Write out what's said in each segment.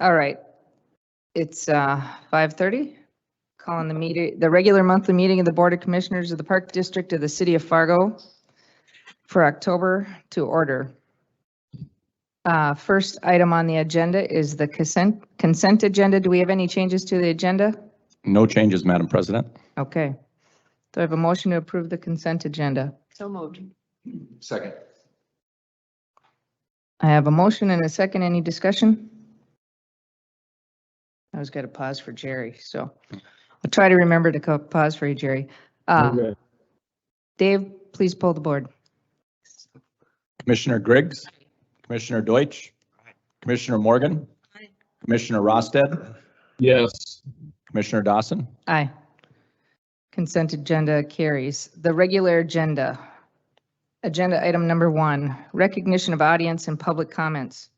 All right. It's 5:30. Calling the meeting, the regular monthly meeting of the Board of Commissioners of the Park District of the City of Fargo for October to order. First item on the agenda is the consent agenda. Do we have any changes to the agenda? No changes, Madam President. Okay. Do I have a motion to approve the consent agenda? So moved. Second. I have a motion and a second. Any discussion? I was going to pause for Jerry, so I'll try to remember to pause for you, Jerry. Okay. Dave, please pull the board. Commissioner Griggs, Commissioner Deutsch, Commissioner Morgan, Commissioner Rosted, Yes. Commissioner Dawson. Aye. Consent agenda carries. The regular agenda. Agenda item number 1, recognition of audience and public comments.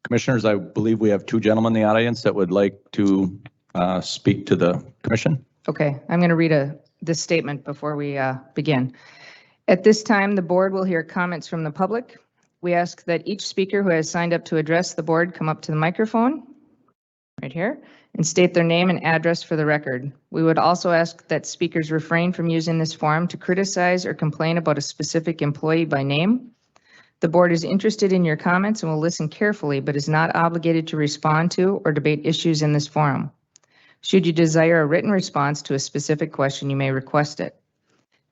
Commissioners, I believe we have two gentlemen in the audience that would like to speak to the commission. Okay, I'm going to read this statement before we begin. At this time, the board will hear comments from the public. We ask that each speaker who has signed up to address the board come up to the microphone right here and state their name and address for the record. We would also ask that speakers refrain from using this forum to criticize or complain about a specific employee by name. The board is interested in your comments and will listen carefully, but is not obligated to respond to or debate issues in this forum. Should you desire a written response to a specific question, you may request it.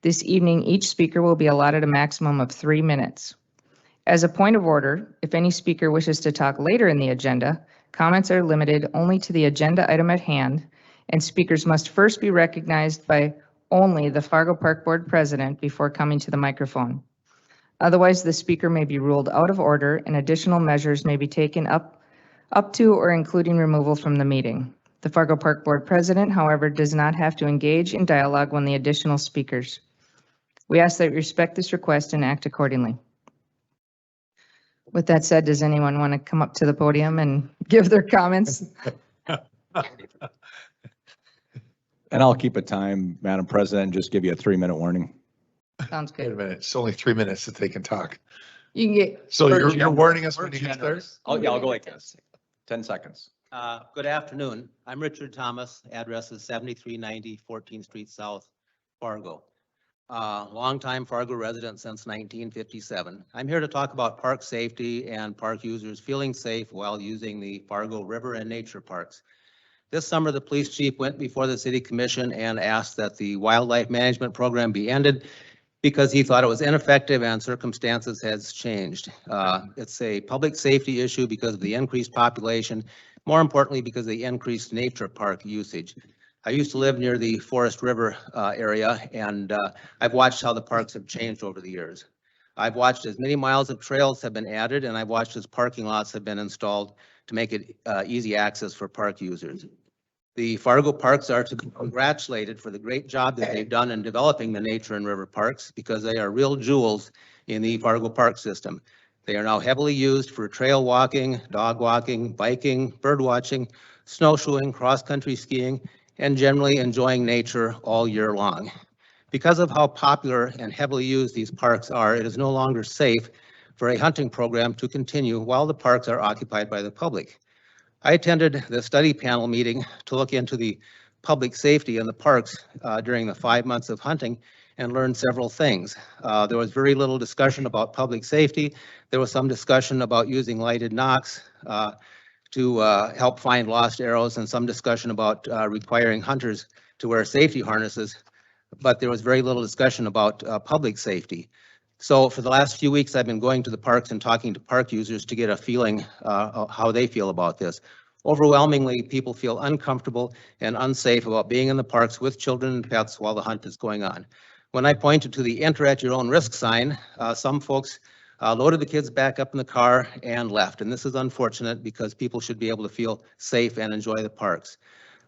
This evening, each speaker will be allotted a maximum of 3 minutes. As a point of order, if any speaker wishes to talk later in the agenda, comments are limited only to the agenda item at hand, and speakers must first be recognized by only the Fargo Park Board President before coming to the microphone. Otherwise, the speaker may be ruled out of order and additional measures may be taken up to or including removal from the meeting. The Fargo Park Board President, however, does not have to engage in dialogue when the additional speakers. We ask that you respect this request and act accordingly. With that said, does anyone want to come up to the podium and give their comments? And I'll keep a time, Madam President, and just give you a 3-minute warning. Sounds Wait a good. minute. It's only 3 minutes that they can talk. You can get, So you're warning us when you get there? Oh, yeah, I'll go like this. 10 seconds. Good afternoon. I'm Richard Thomas. Address is 7390 14th Street South, Fargo. Longtime Fargo resident since 1957. I'm here to talk about park safety and park users feeling safe while using the Fargo River and Nature Parks. This summer, the police chief went before the city commission and asked that the wildlife management program be ended because he thought it was ineffective and circumstances has changed. It's a public safety issue because of the increased population, more importantly because of the increased nature park usage. I used to live near the Forest River area, and I've watched how the parks have changed over the years. I've watched as many miles of trails have been added, and I've watched as parking lots have been installed to make it easy access for park users. The Fargo parks are to be congratulated for the great job that they've done in developing the nature and river parks because they are real jewels in the Fargo park system. They are now heavily used for trail walking, dog walking, biking, bird watching, snowshoeing, cross-country skiing, and generally enjoying nature all year long. Because of how popular and heavily used these parks are, it is no longer safe for a hunting program to continue while the parks are occupied by the public. I attended the study panel meeting to look into the public safety in the parks during the 5 months of hunting and learned several things. There was very little discussion about public safety. There was some discussion about using lighted knocks to help find lost arrows and some discussion about requiring hunters to wear safety harnesses, but there was very little discussion about public safety. So for the last few weeks, I've been going to the parks and talking to park users to get a feeling of how they feel about this. Overwhelmingly, people feel uncomfortable and unsafe about being in the parks with children and pets while the hunt is going on. When I pointed to the enter at your own risk sign, some folks loaded the kids back up in the car and left. And this is unfortunate because people should be able to feel safe and enjoy the parks.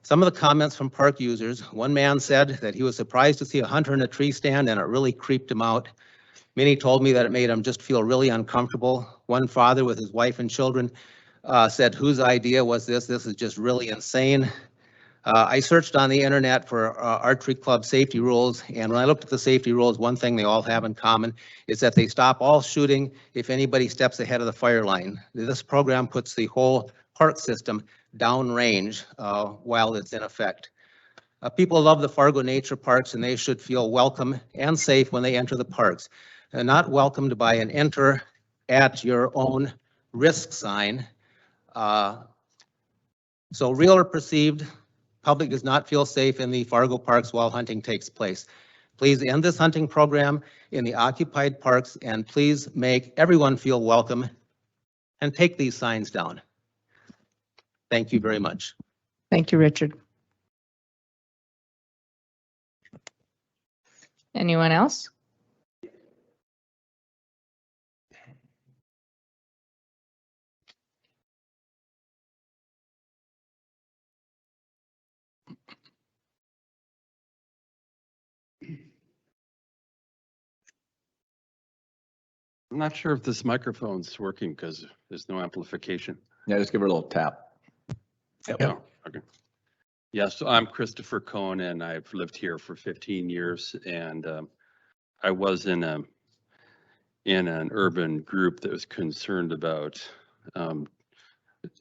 Some of the comments from park users, one man said that he was surprised to see a hunter in a tree stand and it really creeped him out. Many told me that it made him just feel really uncomfortable. One father with his wife and children said, whose idea was this? This is just really insane. I searched on the internet for archery club safety rules, and when I looked at the safety rules, one thing they all have in common is that they stop all shooting if anybody steps ahead of the fire line. This program puts the whole park system downrange while it's in effect. People love the Fargo nature parks, and they should feel welcome and safe when they enter the parks. Not welcomed by an enter at your own risk sign. So real or perceived, public does not feel safe in the Fargo parks while hunting takes place. Please end this hunting program in the occupied parks, and please make everyone feel welcome and take these signs down. Thank you very much. Thank you, Richard. Anyone else? I'm not sure if this microphone's working because there's no amplification. Yeah, just give her a little tap. Oh, okay. Yeah, so I'm Christopher Cohn, and I've lived here for 15 years, and I was in an urban group that was concerned about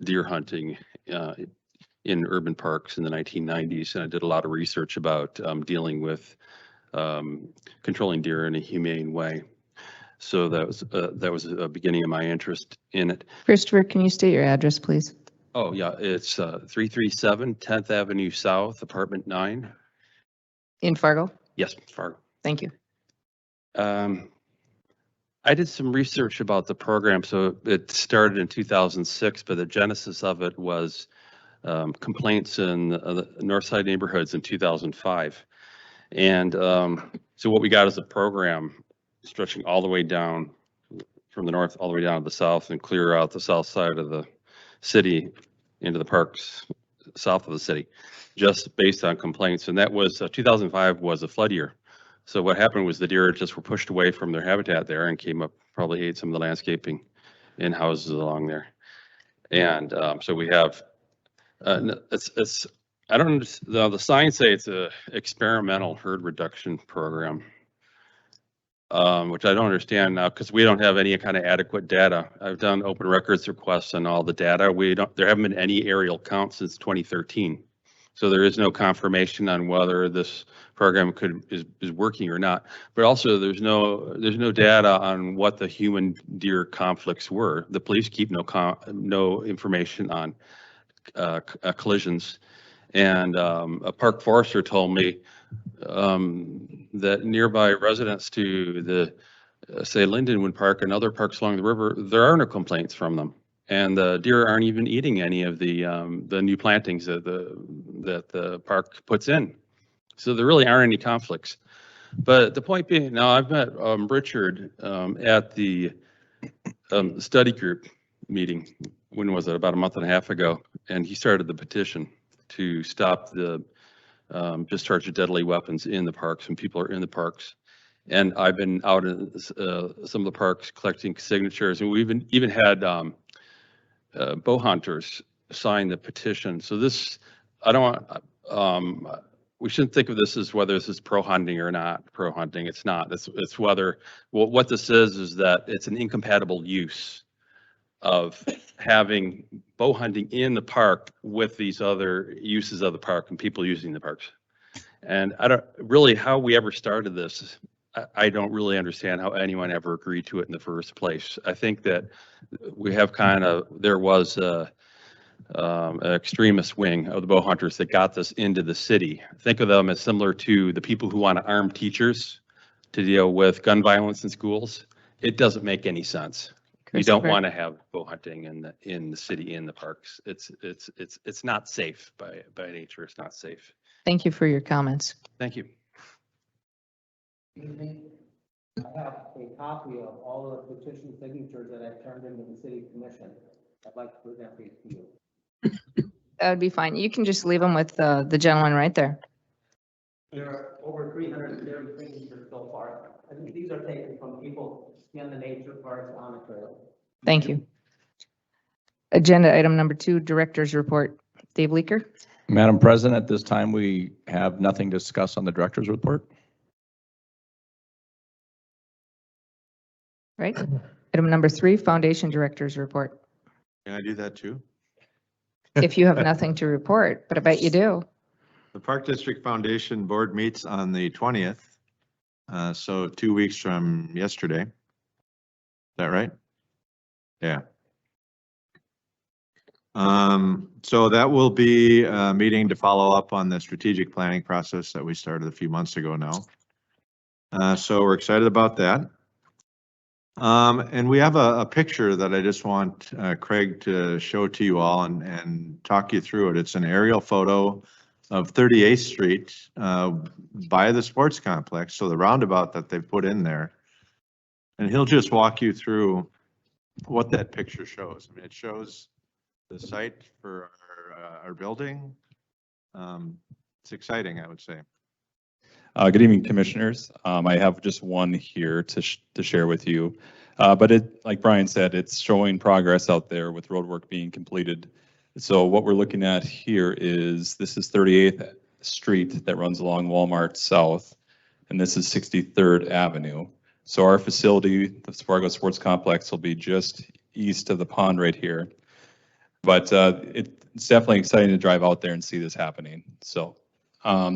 deer hunting in urban parks in the 1990s, and I did a lot of research about dealing with controlling deer in a humane way. So that was a beginning of my interest in it. Christopher, can you state your address, please? Oh, yeah, it's 337 10th Avenue South, apartment 9. In Fargo? Yes, Fargo. Thank you. I did some research about the program. So it started in 2006, but the genesis of it was complaints in the north side neighborhoods in 2005. And so what we got is a program stretching all the way down from the north all the way down to the south and clear out the south side of the city into the parks south of the city, just based on complaints. And that was 2005 was a flood year. So what happened was the deer just were pushed away from their habitat there and came up, probably ate some of the landscaping in houses along there. And so we have, I don't understand, the signs say it's a experimental herd reduction program. Which I don't understand now because we don't have any kind of adequate data. I've done open records requests on all the data. There haven't been any aerial counts since 2013. So there is no confirmation on whether this program is working or not. But also there's no data on what the human deer conflicts were. The police keep no information on collisions. And a park forester told me that nearby residents to the, say, Lindenwood Park and other parks along the river, there are no complaints from them. And the deer aren't even eating any of the new plantings that the park puts in. So there really aren't any conflicts. But the point being, now I've met Richard at the study group meeting. When was it? About a month and a half ago. And he started the petition to stop the discharge of deadly weapons in the parks when people are in the parks. And I've been out in some of the parks collecting signatures, and we've even had bow hunters sign the petition. So this, I don't want, we shouldn't think of this as whether this is pro hunting or not pro hunting. It's not. It's whether, well, what this is that it's an incompatible use of having bow hunting in the park with these other uses of the park and people using the parks. And I don't really, how we ever started this, I don't really understand how anyone ever agreed to it in the first place. I think that we have there was an extremist wing of the bow hunters that got this into the city. Think of them as similar to the people who want to arm teachers to deal with gun violence in schools. It doesn't make any sense. You don't want to have bow hunting in the city, in the parks. It's not safe by nature. It's not safe. Thank you for your comments. Thank you. I have a copy of all of the petition signatures that I've turned into the city commission. I'd like to present these to you. That would be fine. You can just leave them with the gentleman right there. There are over 330 signatures so far. I think these are taken from people in the nature parks on the trail. Thank you. Agenda item number 2, director's report. Dave Leaker. Madam President, at this time, we have nothing to discuss on the director's report. Right? Item number 3, Foundation Director's Report. Can I do that too? If you have nothing to report, but I bet you do. The Park District Foundation Board meets on the 20th. So 2 weeks from yesterday. Is that right? Yeah. So that will be a meeting to follow up on the strategic planning process that we started a few months ago now. So we're excited about that. And we have a picture that I just want Craig to show to you all and talk you through it. It's an aerial photo of 38th Street by the sports complex, so the roundabout that they put in there. And he'll just walk you through what that picture shows. I mean, it shows the site for our building. It's exciting, I would say. Good evening, Commissioners. I have just one here to share with you. But it, like Brian said, it's showing progress out there with road work being completed. So what we're looking at here is, this is 38th Street that runs along Walmart South, and this is 63rd Avenue. So our facility, the Fargo Sports Complex, will be just east of the pond right here. But it's definitely exciting to drive out there and see this happening. So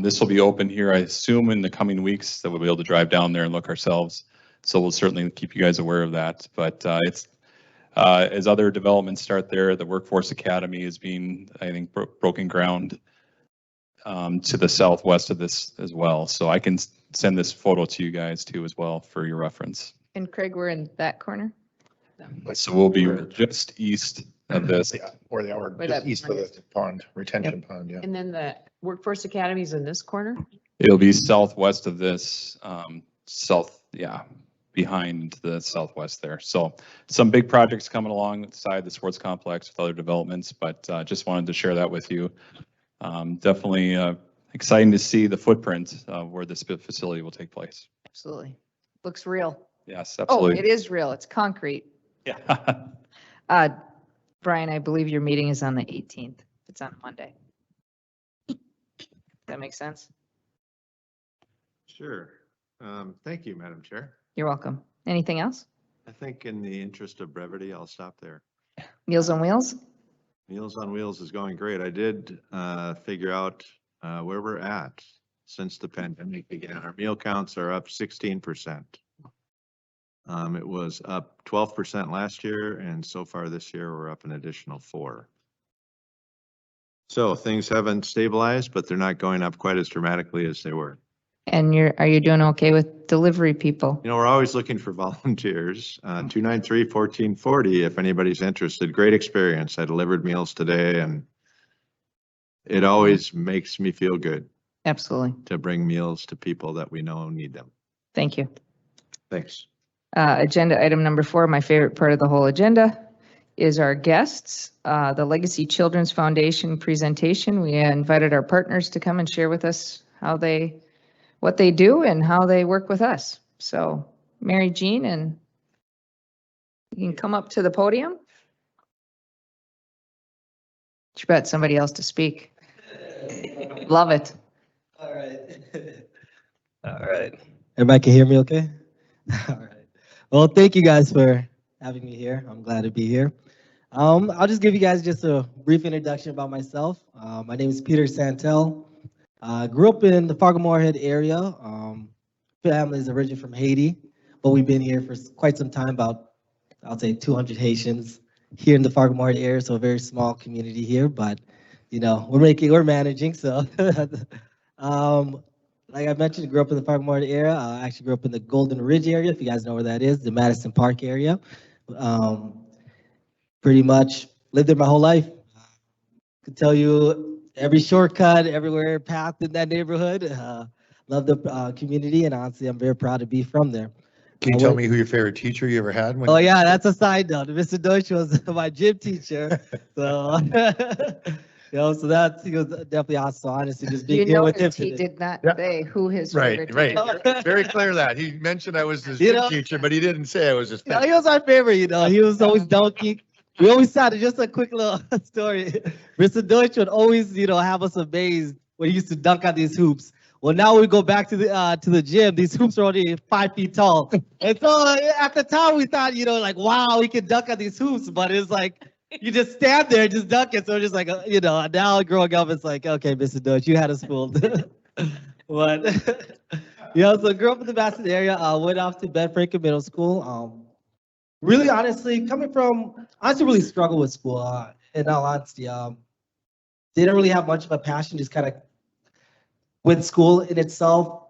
this will be open here, I assume, in the coming weeks, that we'll be able to drive down there and look ourselves. So we'll certainly keep you guys aware of that. But it's as other developments start there, the Workforce Academy is being, I think, broken ground to the southwest of this as well. So I can send this photo to you guys too as well for your reference. And Craig, we're in that corner? So we'll be just east of this. Yeah, or the hour, Where just that east of the pond, retention pond, yeah. And then the Workforce Academy is in this corner? It'll be southwest of this, behind the southwest there. So some big projects coming alongside the sports complex with other developments, but just wanted to share that with you. Definitely exciting to see the footprint of where this facility will take place. Absolutely. Looks real. Yes, Oh, absolutely. it is real. It's concrete. Yeah. Brian, I believe your meeting is on the 18th. It's on Monday. Does that make sense? Sure. Thank you, Madam Chair. You're welcome. Anything else? I think in the interest of brevity, I'll stop there. Meals on Wheels? Meals on Wheels is going great. I did figure out where we're at since the pandemic began. Our meal counts are up 16%. It was up 12% last year, and so far this year, we're up an additional 4%. So things haven't stabilized, but they're not going up quite as dramatically as they were. And are you doing okay with delivery people? You know, we're always looking for volunteers. 293-1440, if anybody's interested. Great experience. I delivered meals today, and it always makes me feel good Absolutely. to bring meals to people that we know need them. Thank you. Thanks. Agenda item number 4, my favorite part of the whole agenda, is our guests. The Legacy Children's Foundation presentation. We invited our partners to come and share with us what they do and how they work with us. So Mary Jean, and you can come up to the podium. You bet somebody else to speak. Love it. All right. All right. Everybody can hear me okay? All right. Well, thank you guys for having me here. I'm glad to be here. I'll just give you guys just a brief introduction about myself. My name is Peter Santel. Grew up in the Fargo Moorhead area. Family is originally from Haiti, but we've been here for quite some time, about, I'll say 200 Haitians here in the Fargo Moorhead area, so a very small community here, but you know, we're managing, so. Like I mentioned, grew up in the Fargo Moorhead area. I actually grew up in the Golden Ridge area, if you guys know where that is, the Madison Park area. Pretty much lived there my whole life. Could tell you every shortcut, everywhere path in that neighborhood. Love the community, and honestly, I'm very proud to be from there. Can you tell me who your favorite teacher you ever had? Oh yeah, that's a side note. Mr. Deutsch was my gym teacher, so you know, so he was definitely awesome. Honestly, just being here with him He today. did not Yeah. say who his Right, favorite right. teacher. Very clear that. He mentioned I was his You gym know- teacher, but he didn't say I was his You know, pet. he was my favorite. You know, he was always donkey. we always started, just a quick little story. Mr. Deutsch would always, have us amazed when he used to dunk on these hoops. Well, now we go back to the gym. These hoops are only 5 feet tall. And so at the time we thought, like, wow, he can dunk on these hoops. But it's like, you just stand there and just dunk it. So just like, now growing up, it's like, okay, Mr. Deutsch, you had us fooled. But, so grew up in the Boston area, went off to Bedford Middle School. Really, honestly, really struggled with school, in all honesty. Didn't really have much of a passion, just kind of with school in itself,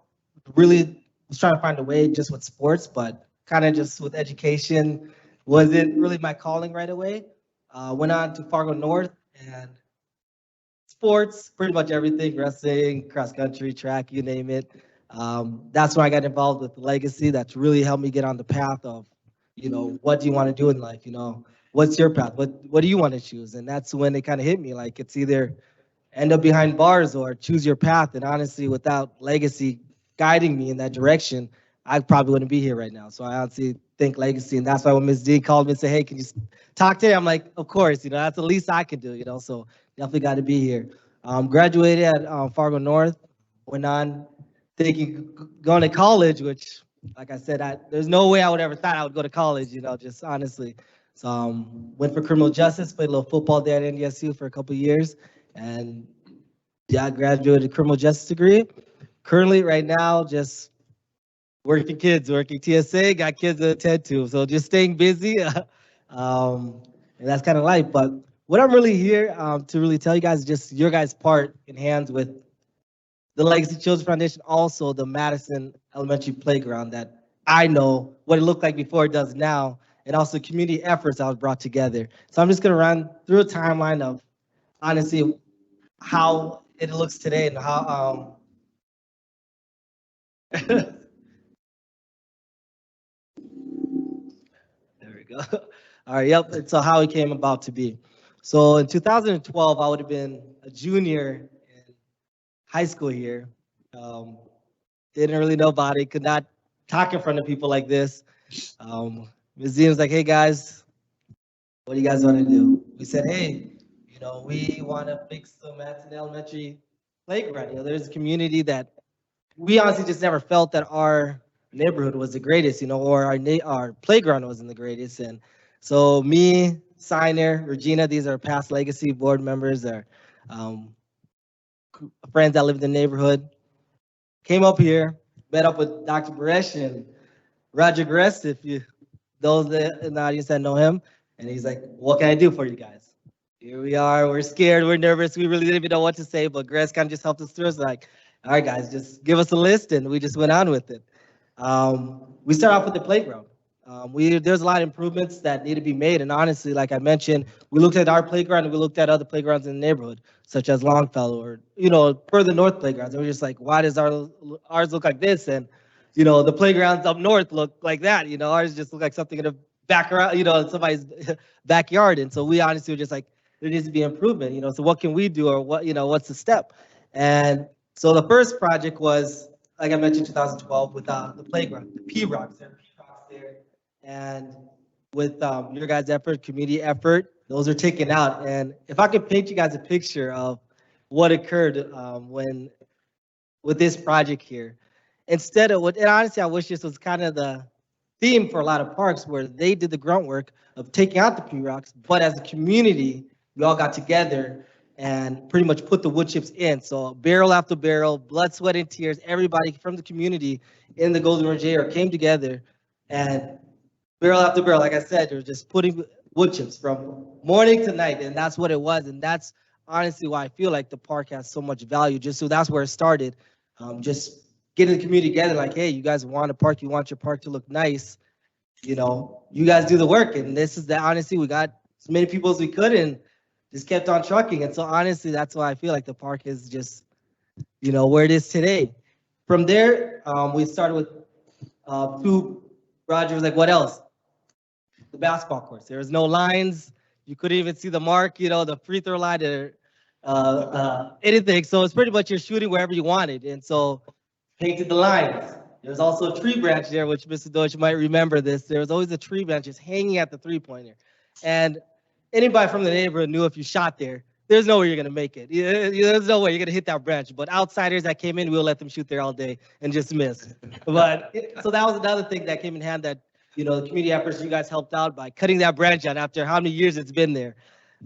really was trying to find a way just with sports, but kind of just with education, wasn't really my calling right away. Went on to Fargo North and sports, pretty much everything, wrestling, cross country, track, you name it. That's where I got involved with Legacy. That's really helped me get on the path of, what do you want to do in life? What's your path? What do you want to choose? And that's when it kind of hit me. Like, it's either end up behind bars or choose your path. And honestly, without Legacy guiding me in that direction, I probably wouldn't be here right now. So I honestly think Legacy. And that's why when Ms. D called me and said, hey, can you talk today? I'm like, of course, that's the least I can do, so definitely got to be here. Graduated at Fargo North, went on thinking going to college, which, like I said, there's no way I would ever thought I would go to college, just honestly. So went for criminal justice, played a little football there at NDSU for a couple of years. And I graduated criminal justice degree. Currently, right now, just working TSA, got kids to attend to. So just staying busy. And that's kind of life. But what I'm really here to really tell you guys is just your guys' part in hands with the Legacy Children's Foundation, also the Madison Elementary Playground that I know what it looked like before it does now, and also community efforts that was brought together. So I'm just going to run through a timeline of, honestly, how it looks today and how there we go. All right, yep. And so how it came about to be. So in 2012, I would have been a junior in high school here. Didn't really know about it. Could not talk in front of people like this. Ms. Z was like, hey guys, what do you guys want to do? We said, hey, we want to fix the Madison Elementary playground. There's a community that we honestly just never felt that our neighborhood was the greatest, or our playground wasn't the greatest. And so me, Signer, Regina, these are past Legacy board members, are friends that live in the neighborhood. Came up here, met up with Dr. Baresh and Roger Gress, those in the audience that know him. And he's like, what can I do for you guys? Here we are, we're scared, we're nervous, we really didn't even know what to say, but Gress kind of just helped us through. It's like, all right, guys, just give us a list, and we just went on with it. We start off with the playground. There's a lot of improvements that need to be made, and honestly, like I mentioned, we looked at our playground and we looked at other playgrounds in the neighborhood, such as Longfellow or further north playgrounds. And we're just like, why does ours look like this? And the playgrounds up north look like that. Ours just look like something in the background, somebody's backyard. And so we honestly were just like, there needs to be improvement. So what can we do, or what's the step? And so the first project was, like I mentioned, 2012 with the playground, the P-Rocks. There are P-Rocks there. And with your guys' effort, community effort, those are taken out. And if I could paint you guys a picture of what occurred with this project here, instead of and honestly, I wish this was kind of the theme for a lot of parks, where they did the grunt work of taking out the P-Rocks, but as a community, we all got together and pretty much put the wood chips in. So barrel after barrel, blood, sweat, and tears, everybody from the community in the Golden Ridge area came together, and barrel after barrel, like I said, they're just putting wood chips from morning to night, and that's what it was. And that's honestly why I feel like the park has so much value. Just so that's where it started. Just getting the community together, like, hey, you guys want a park, you want your park to look nice, you guys do the work. And this is honestly, we got as many people as we could and just kept on trucking. And so honestly, that's why I feel like the park is just, where it is today. From there, we started with Roger was like, what else? The basketball courts. There was no lines. You couldn't even see the mark, the free throw line or anything. So it's pretty much you're shooting wherever you wanted. And so painted the lines. There's also a tree branch there, which Mr. Deutsch might remember this. There was always a tree branch just hanging at the three-pointer. And anybody from the neighborhood knew if you shot there, there's no way you're gonna make it. There's no way you're gonna hit that branch. But outsiders that came in, we'll let them shoot there all day and just miss. But so that was another thing that came in hand that, you know, the community efforts you guys helped out by cutting that branch out after how many years it's been there.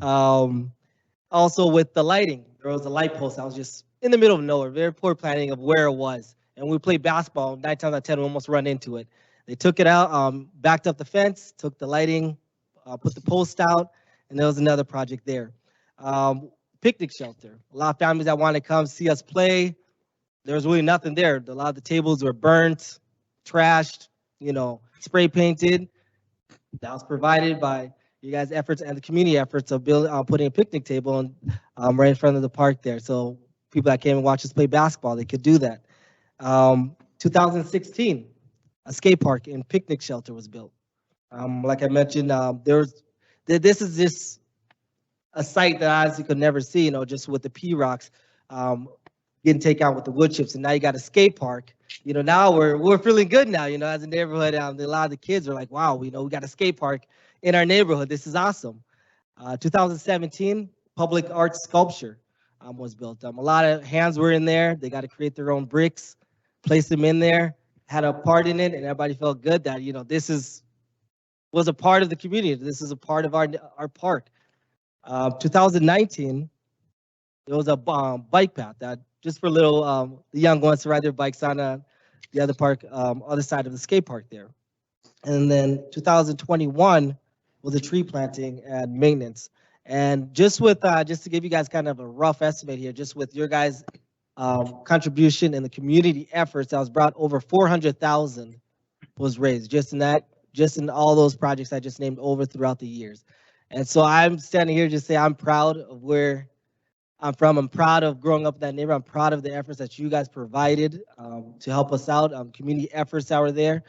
Also with the lighting, there was a light post. I was just in the middle of nowhere, very poor planning of where it was. And we played basketball, 9 times out of 10, we almost run into it. They took it out, backed up the fence, took the lighting, put the post out, and there was another project there. Picnic shelter. A lot of families that want to come see us play, there was really nothing there. A lot of the tables were burnt, trashed, you know, spray painted. That was provided by you guys' efforts and the community efforts of putting a picnic table right in front of the park there. So people that came and watched us play basketball, they could do that. 2016, a skate park and picnic shelter was built. Like I mentioned, this is just a site that I honestly could never see, you know, just with the P-Rocks getting taken out with the wood chips, and now you got a skate park. You know, now we're feeling good now, you know, as a neighborhood. A lot of the kids are like, wow, you know, we got a skate park in our neighborhood. This is awesome. 2017, public art sculpture was built. A lot of hands were in there. They got to create their own bricks, place them in there, had a part in it, and everybody felt good that, you know, this was a part of the community. This is a part of our park. 2019, there was a bike path that just for little the young ones to ride their bikes on the other park, other side of the skate park there. And then 2021 was a tree planting and maintenance. And just with just to give you guys kind of a rough estimate here, just with your guys' contribution and the community efforts, that was brought over 400,000 was raised just in all those projects I just named over throughout the years. And so I'm standing here just say I'm proud of where I'm from. I'm proud of growing up in that neighborhood. I'm proud of the efforts that you guys provided to help us out, community efforts that were there.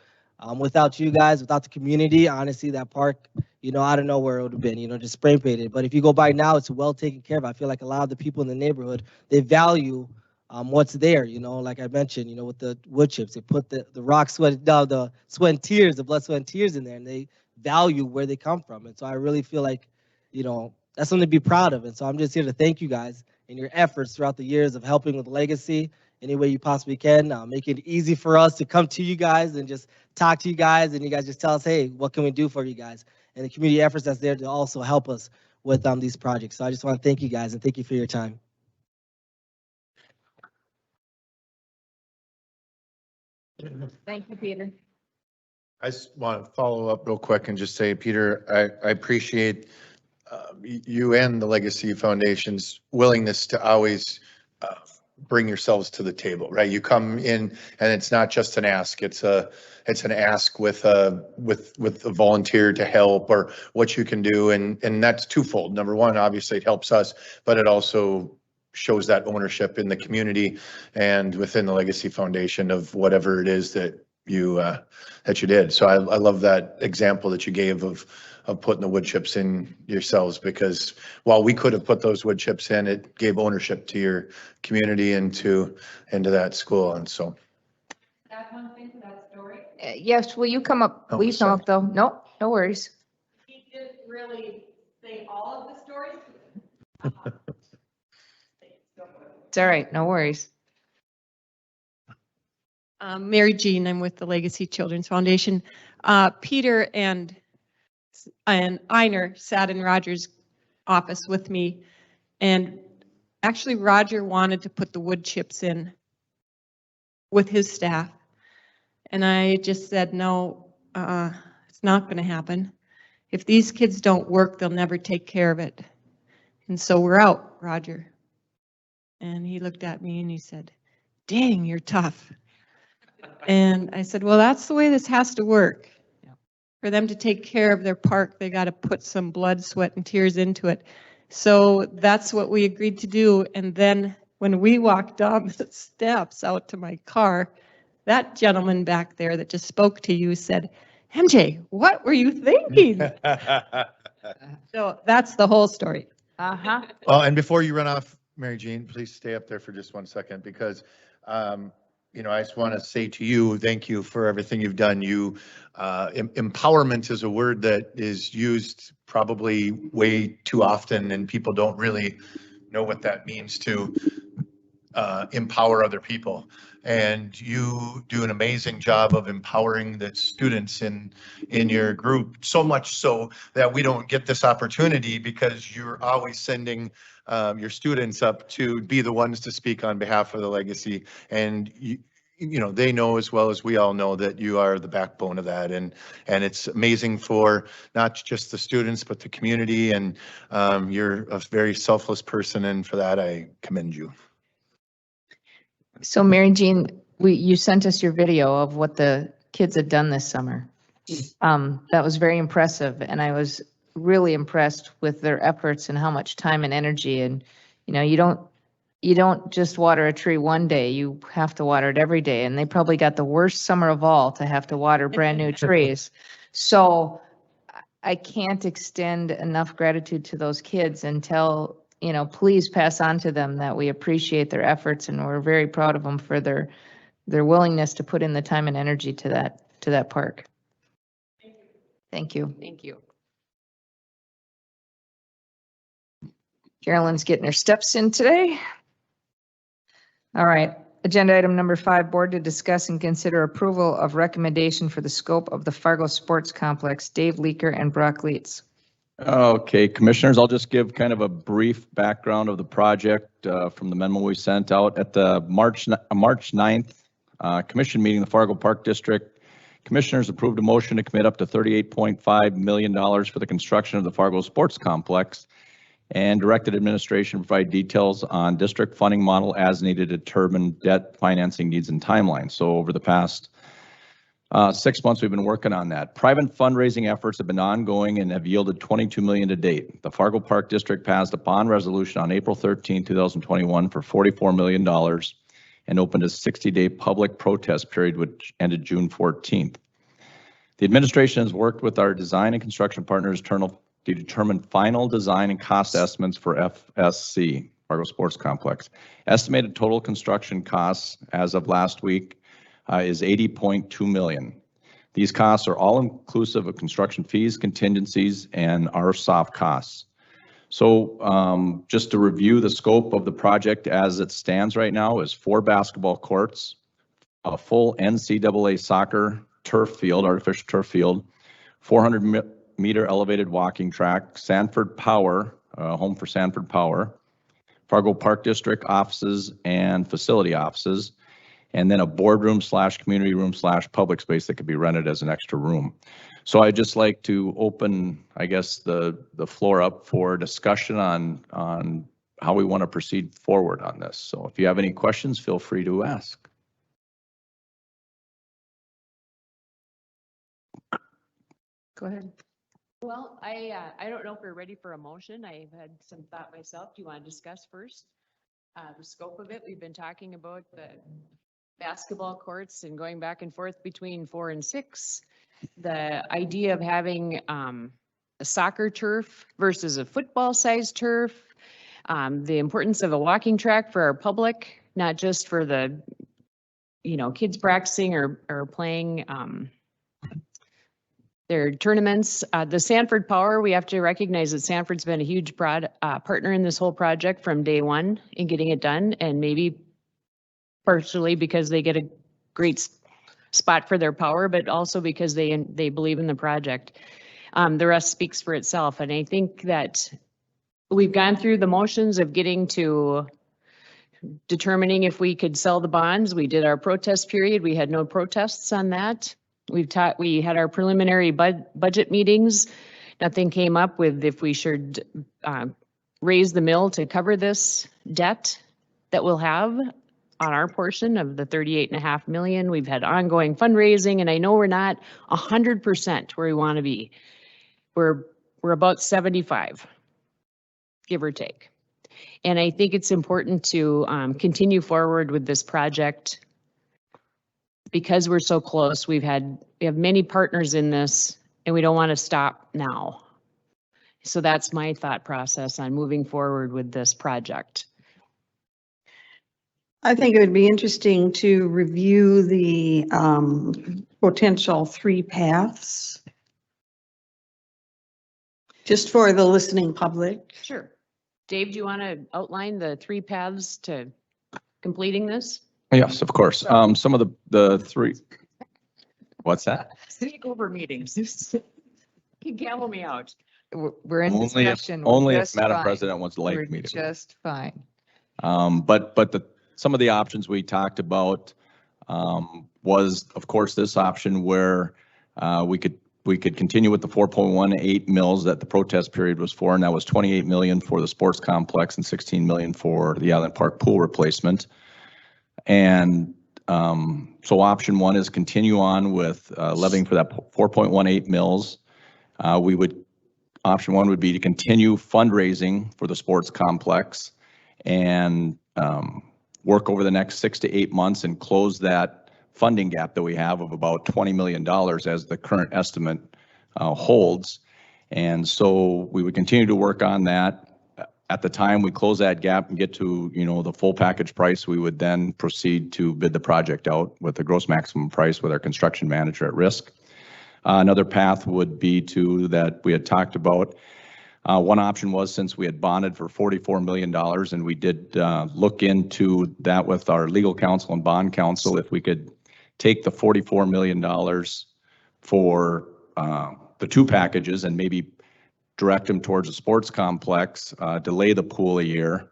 Without you guys, without the community, honestly, that park, you know, I don't know where it would have been, you know, just spray painted. But if you go by now, it's well taken care of. I feel like a lot of the people in the neighborhood, they value what's there, you know, like I mentioned, you know, with the wood chips, they put the sweat and tears, the blood, sweat, and tears in there, and they value where they come from. And so I really feel like, you know, that's something to be proud of. And so I'm just here to thank you guys and your efforts throughout the years of helping with legacy any way you possibly can, make it easy for us to come to you guys and just talk to you guys, and you guys just tell us, hey, what can we do for you guys? And the community efforts that's there to also help us with these projects. So I just want to thank you guys and thank you for your time. Thank you, Peter. I just want to follow up real quick and just say, Peter, I appreciate you and the Legacy Foundation's willingness to always bring yourselves to the table, right? You come in and it's not just an ask, it's an ask with a volunteer to help or what you can do. And that's twofold. Number one, obviously it helps us, but it also shows that ownership in the community and within the Legacy Foundation of whatever it is that you did. So I love that example that you gave of putting the wood chips in yourselves, because while we could have put those wood chips in, it gave ownership to your community and into that school. And so. Add one thing to that story. Yes, will you come up? Oh, Will you come sorry. up though? No, no worries. He didn't really say all of the stories. It's all right, no worries. Mary Jean, I'm with the Legacy Children's Foundation. Peter and Einer sat in Roger's office with me, and actually Roger wanted to put the wood chips in with his staff. And I just said, no, it's not going to happen. If these kids don't work, they'll never take care of it. And so we're out, Roger. And he looked at me and he said, dang, you're tough. And I said, well, that's the way this has to work. For them to take care of their park, they got to put some blood, sweat, and tears into it. So that's what we agreed to do. And then when we walked down the steps out to my car, that gentleman back there that just spoke to you said, MJ, what were you thinking? So that's the whole story. Uh-huh. Well, and before you run off, Mary Jean, please stay up there for just 1 second, because I just want to say to you, thank you for everything you've done. Empowerment is a word that is used probably way too often, and people don't really know what that means to empower other people. And you do an amazing job of empowering the students in your group, so much so that we don't get this opportunity because you're always sending your students up to be the ones to speak on behalf of the legacy. And they know as well as we all know that you are the backbone of that. And it's amazing for not just the students, but the community. And you're a very selfless person. And for that, I commend you. So Mary Jean, you sent us your video of what the kids have done this summer. That was very impressive, and I was really impressed with their efforts and how much time and energy. And you don't just water a tree one day; you have to water it every day. And they probably got the worst summer of all to have to water brand new trees. So I can't extend enough gratitude to those kids and tell. Please pass on to them that we appreciate their efforts and we're very proud of them for their willingness to put in the time and energy to that park. Thank you. Thank you. Carolyn's getting her steps in today. All right. Agenda item number 5, board to discuss and consider approval of recommendation for the scope of the Fargo Sports Complex. Dave Leaker and Brock Leitz. Okay, commissioners, I'll just give kind of a brief background of the project from the memo we sent out at the March 9th commission meeting. The Fargo Park District commissioners approved a motion to commit up to $38.5 million for the construction of the Fargo Sports Complex and directed administration to provide details on district funding model as needed to determine debt financing needs and timelines. So over the past 6 months, we've been working on that. Private fundraising efforts have been ongoing and have yielded $22 million to date. The Fargo Park District passed a bond resolution on April 13, 2021 for $44 million and opened a 60-day public protest period, which ended June 14th. The administration has worked with our design and construction partners to determine final design and cost estimates for FSC, Fargo Sports Complex. Estimated total construction costs as of last week is $80.2 million. These costs are all inclusive of construction fees, contingencies, and our soft costs. So just to review the scope of the project as it stands right now is 4 basketball courts, a full NCAA soccer turf field, artificial turf field, 400-meter elevated walking track, Sanford Power, home for Sanford Power, Fargo Park District offices and facility offices, and then a boardroom / community room / public space that could be rented as an extra room. So I'd just like to open, I guess, the floor up for discussion on how we want to proceed forward on this. So if you have any questions, feel free to ask. Go ahead. Well, I don't know if we're ready for a motion. I've had some thought myself. Do you want to discuss first the scope of it? We've been talking about the basketball courts and going back and forth between 4 and 6. The idea of having a soccer turf versus a football-sized turf. The importance of a walking track for our public, not just for the, kids practicing or playing their tournaments. The Sanford Power, we have to recognize that Sanford's been a huge partner in this whole project from day one in getting it done, and maybe partially because they get a great spot for their power, but also because they believe in the project. The rest speaks for itself. And I think that we've gone through the motions of getting to determining if we could sell the bonds. We did our protest period. We had no protests on that. We had our preliminary budget meetings. Nothing came up with if we should raise the mill to cover this debt that we'll have on our portion of the 38.5 million. We've had ongoing fundraising, and I know we're not 100% where we want to be. We're about 75, give or take. And I think it's important to continue forward with this project because we're so close. We have many partners in this, and we don't want to stop now. So that's my thought process on moving forward with this project. I think it would be interesting to review the potential 3 paths. Just for the listening public. Sure. Dave, do you want to outline the 3 paths to completing this? Yes, of course. Some of the 3, what's that? Take over meetings. You gavel me out. We're in Only if, discussion. We're only if just Madam fine. President wants to We're like me to. just fine. But some of the options we talked about was, of course, this option where we could continue with the 4.18 mills that the protest period was for, and that was 28 million for the sports complex and 16 million for the Island Park pool replacement. And so option 1 is continue on with levying for that 4.18 mills. Option 1 would be to continue fundraising for the sports complex and work over the next 6 to 8 months and close that funding gap that we have of about $20 million as the current estimate holds. And so we would continue to work on that. At the time we close that gap and get to, the full package price, we would then proceed to bid the project out with the gross maximum price with our construction manager at risk. Another path would be that we had talked about. One option was, since we had bonded for $44 million, and we did look into that with our legal counsel and bond counsel, if we could take the $44 million for the 2 packages and maybe direct them towards a sports complex, delay the pool a year,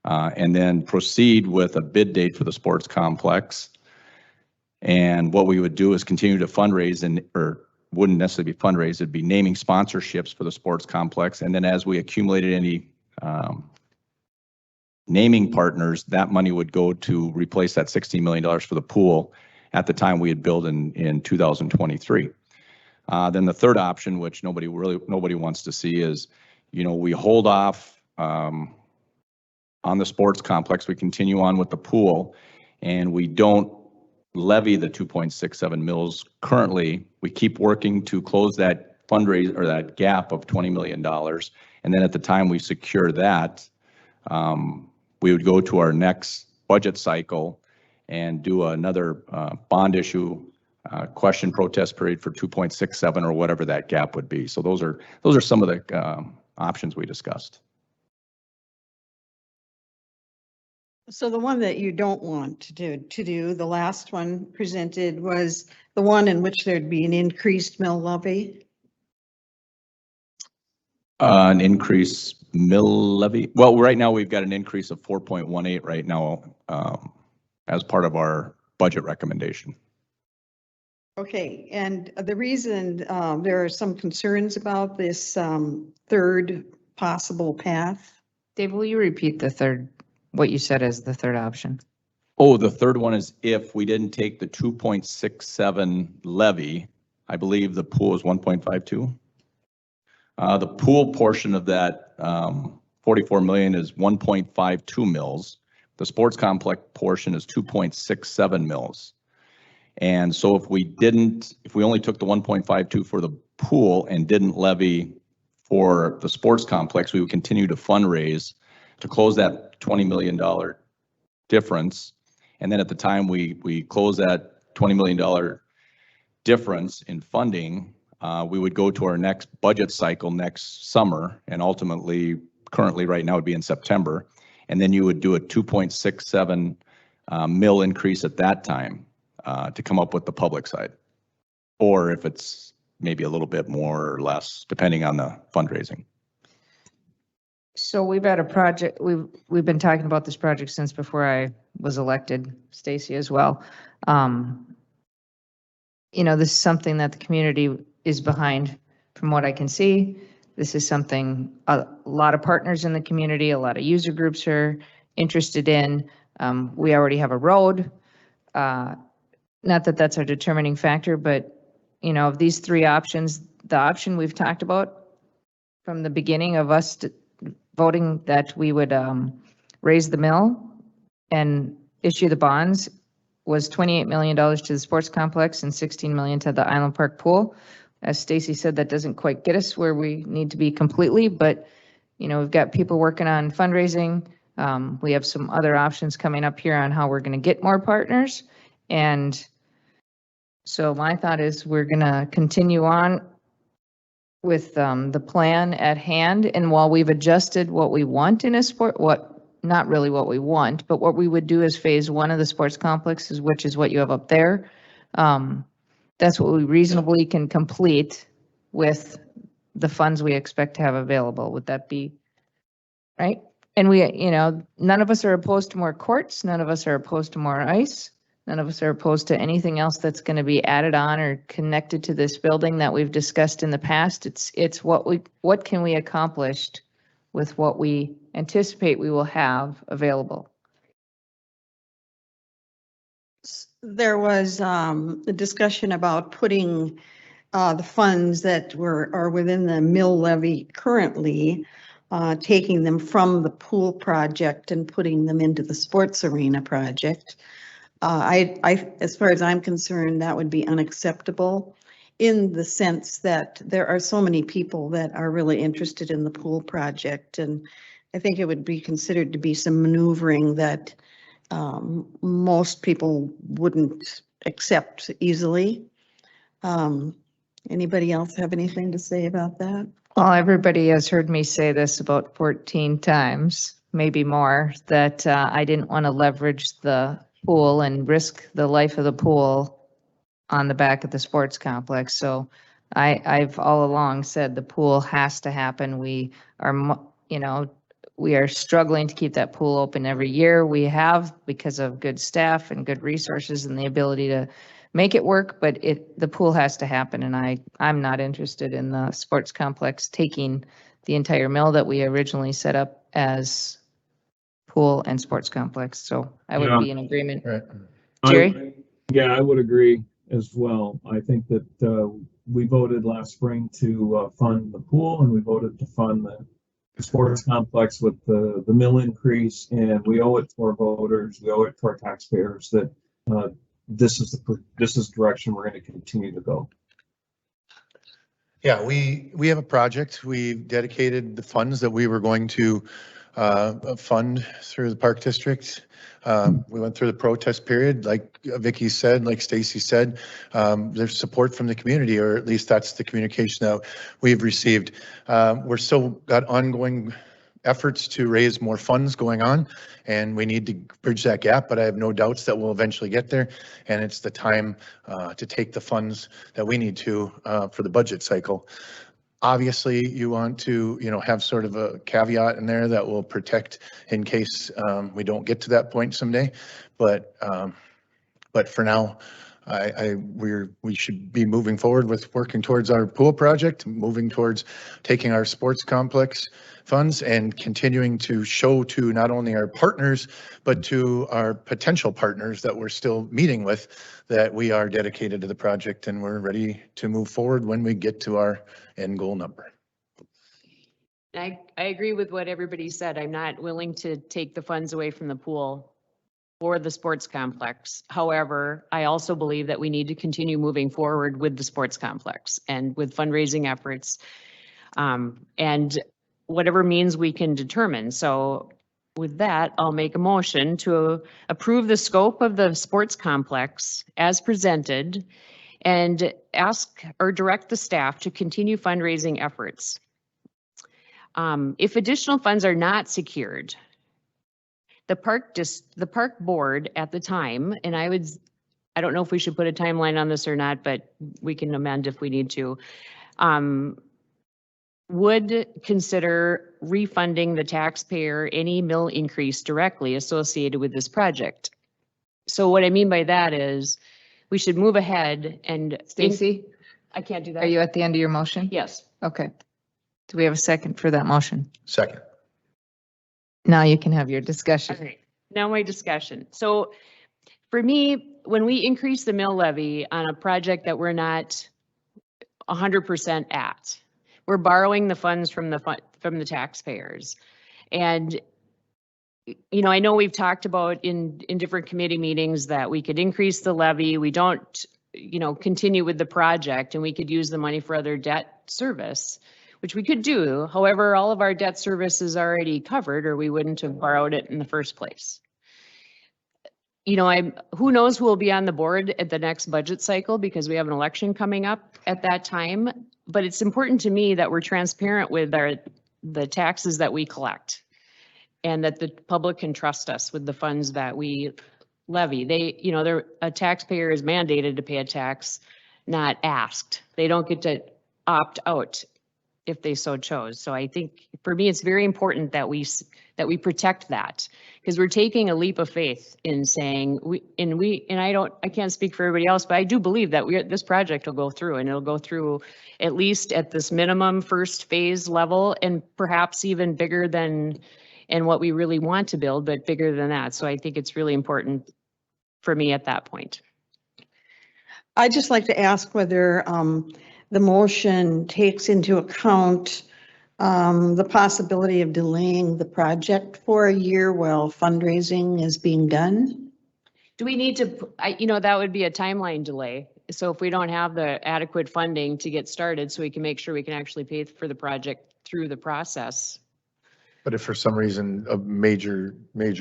and then proceed with a bid date for the sports complex. And what we would do is continue to fundraise, or wouldn't necessarily be fundraise, it'd be naming sponsorships for the sports complex. And then as we accumulated any naming partners, that money would go to replace that $16 million for the pool at the time we had billed in 2023. Then the third option, which nobody wants to see, is, we hold off on the sports complex, we continue on with the pool, and we don't levy the 2.67 mills currently. We keep working to close that fundraise or that gap of $20 million. And then at the time we secure that, we would go to our next budget cycle and do another bond issue question protest period for 2.67 or whatever that gap would be. So those are some of the options we discussed. So the one that you don't want to do, the last one presented, was the one in which there'd be an increased mill levy. An increased mill levy. Well, right now we've got an increase of 4.18 right now as part of our budget recommendation. Okay, and the reason there are some concerns about this third possible path. Dave, will you repeat what you said as the third option? Oh, the third one is if we didn't take the 2.67 levy, I believe the pool is 1.52. The pool portion of that 44 million is 1.52 mils. The sports complex portion is 2.67 mils. And so if we only took the 1.52 for the pool and didn't levy for the sports complex, we would continue to fundraise to close that $20 million difference. And then at the time we close that $20 million difference in funding, we would go to our next budget cycle next summer, and ultimately, currently right now would be in September. And then you would do a 2.67 mil increase at that time to come up with the public side. Or if it's maybe a little bit more or less, depending on the fundraising. So we've had a project, we've been talking about this project since before I was elected, Stacy as well. This is something that the community is behind from what I can see. This is something a lot of partners in the community, a lot of user groups are interested in. We already have a road. Not that that's our determining factor, but of these 3 options, the option we've talked about from the beginning of us voting that we would raise the mill and issue the bonds was $28 million to the sports complex and $16 million to the Island Park pool. As Stacy said, that doesn't quite get us where we need to be completely, but we've got people working on fundraising. We have some other options coming up here on how we're going to get more partners. And so my thought is we're going to continue on with the plan at hand. And while we've adjusted what we want in a sport, not really what we want, but what we would do is phase one of the sports complexes, which is what you have up there. That's what we reasonably can complete with the funds we expect to have available. Would that be right? And none of us are opposed to more courts. None of us are opposed to more ice. None of us are opposed to anything else that's going to be added on or connected to this building that we've discussed in the past. It's what can we accomplish with what we anticipate we will have available. There was a discussion about putting the funds that are within the mill levy currently, taking them from the pool project and putting them into the sports arena project. As far as I'm concerned, that would be unacceptable in the sense that there are so many people that are really interested in the pool project. And I think it would be considered to be some maneuvering that most people wouldn't accept easily. Anybody else have anything to say about that? Well, everybody has heard me say this about 14 times, maybe more, that I didn't want to leverage the pool and risk the life of the pool on the back of the sports complex. So I've all along said the pool has to happen. We are struggling to keep that pool open every year. We have because of good staff and good resources and the ability to make it work, but the pool has to happen. And I'm not interested in the sports complex taking the entire mill that we originally set up as pool and sports complex. So I would be in agreement. Right. Jerry? Yeah, I would agree as well. I think that we voted last spring to fund the pool, and we voted to fund the sports complex with the mill increase, and we owe it to our voters, we owe it to our taxpayers that this is the direction we're going to continue to go. Yeah, we have a project. We've dedicated the funds that we were going to fund through the park district. We went through the protest period, like Vicki said, like Stacy said. There's support from the community, or at least that's the communication that we've received. We're still got ongoing efforts to raise more funds going on, and we need to bridge that gap, but I have no doubts that we'll eventually get there. And it's the time to take the funds that we need to for the budget cycle. Obviously, you want to, have sort of a caveat in there that will protect in case we don't get to that point someday. But for now, we should be moving forward with working towards our pool project, moving towards taking our sports complex funds and continuing to show to not only our partners, but to our potential partners that we're still meeting with, that we are dedicated to the project and we're ready to move forward when we get to our end goal number. I agree with what everybody said. I'm not willing to take the funds away from the pool or the sports complex. However, I also believe that we need to continue moving forward with the sports complex and with fundraising efforts and whatever means we can determine. So with that, I'll make a motion to approve the scope of the sports complex as presented and ask or direct the staff to continue fundraising efforts. If additional funds are not secured, the park board at the time, and I don't know if we should put a timeline on this or not, but we can amend if we need to, would consider refunding the taxpayer any mill increase directly associated with this project. So what I mean by that is we should move ahead and. Stacy? I can't do that. Are you at the end of your motion? Yes. Okay. Do we have a second for that motion? Second. Now you can have your discussion. Okay. Now my discussion. So for me, when we increase the mill levy on a project that we're not 100% at, we're borrowing the funds from the taxpayers. And, I know we've talked about in different committee meetings that we could increase the levy. We don't, continue with the project and we could use the money for other debt service. which we could do. However, all of our debt service is already covered, or we wouldn't have borrowed it in the first place. You know, who knows who will be on the board at the next budget cycle, because we have an election coming up at that time. But it's important to me that we're transparent with the taxes that we collect, and that the public can trust us with the funds that we levy. A taxpayer is mandated to pay a tax, not asked. They don't get to opt out if they so chose. So I think for me, it's very important that we protect that, because we're taking a leap of faith in saying I can't speak for everybody else, but I do believe that this project will go through, and it'll go through at least at this minimum first phase level, and perhaps even bigger than and what we really want to build, but bigger than that. So I think it's really important for me at that point. I'd just like to ask whether the motion takes into account the possibility of delaying the project for a year while fundraising is being done. Do we need to, that would be a timeline delay. So if we don't have the adequate funding to get started, so we can make sure we can actually pay for the project through the process. But if for some reason a major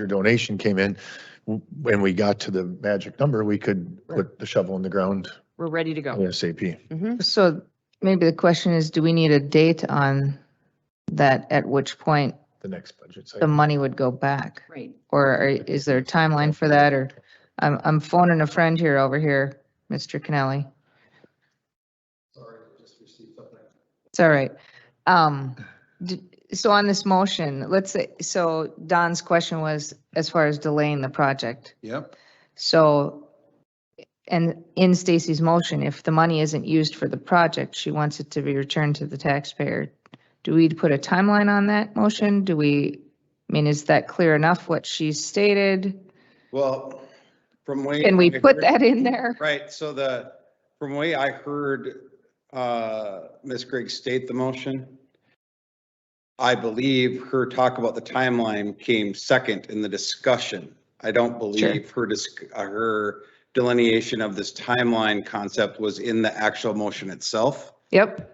donation came in, when we got to the magic number, we could put the shovel in the ground We're ready to go. ASAP. So maybe the question is, do we need a date on that, at which point The next budget the cycle. money would go back? Right. Or is there a timeline for that? Or I'm phoning a friend here over here, Mr. Kennelly. Sorry, just received something. It's all right. So on this motion, let's say, so Don's question was as far as delaying the project. Yep. So, and in Stacy's motion, if the money isn't used for the project, she wants it to be returned to the taxpayer. Do we put a timeline on that motion? Is that clear enough what she stated? Well, from way. Can we put that in there? Right, so from the way I heard Ms. Griggs state the motion, I believe her talk about the timeline came second in the discussion. I don't believe her delineation of this timeline concept was in the actual motion itself. Yep.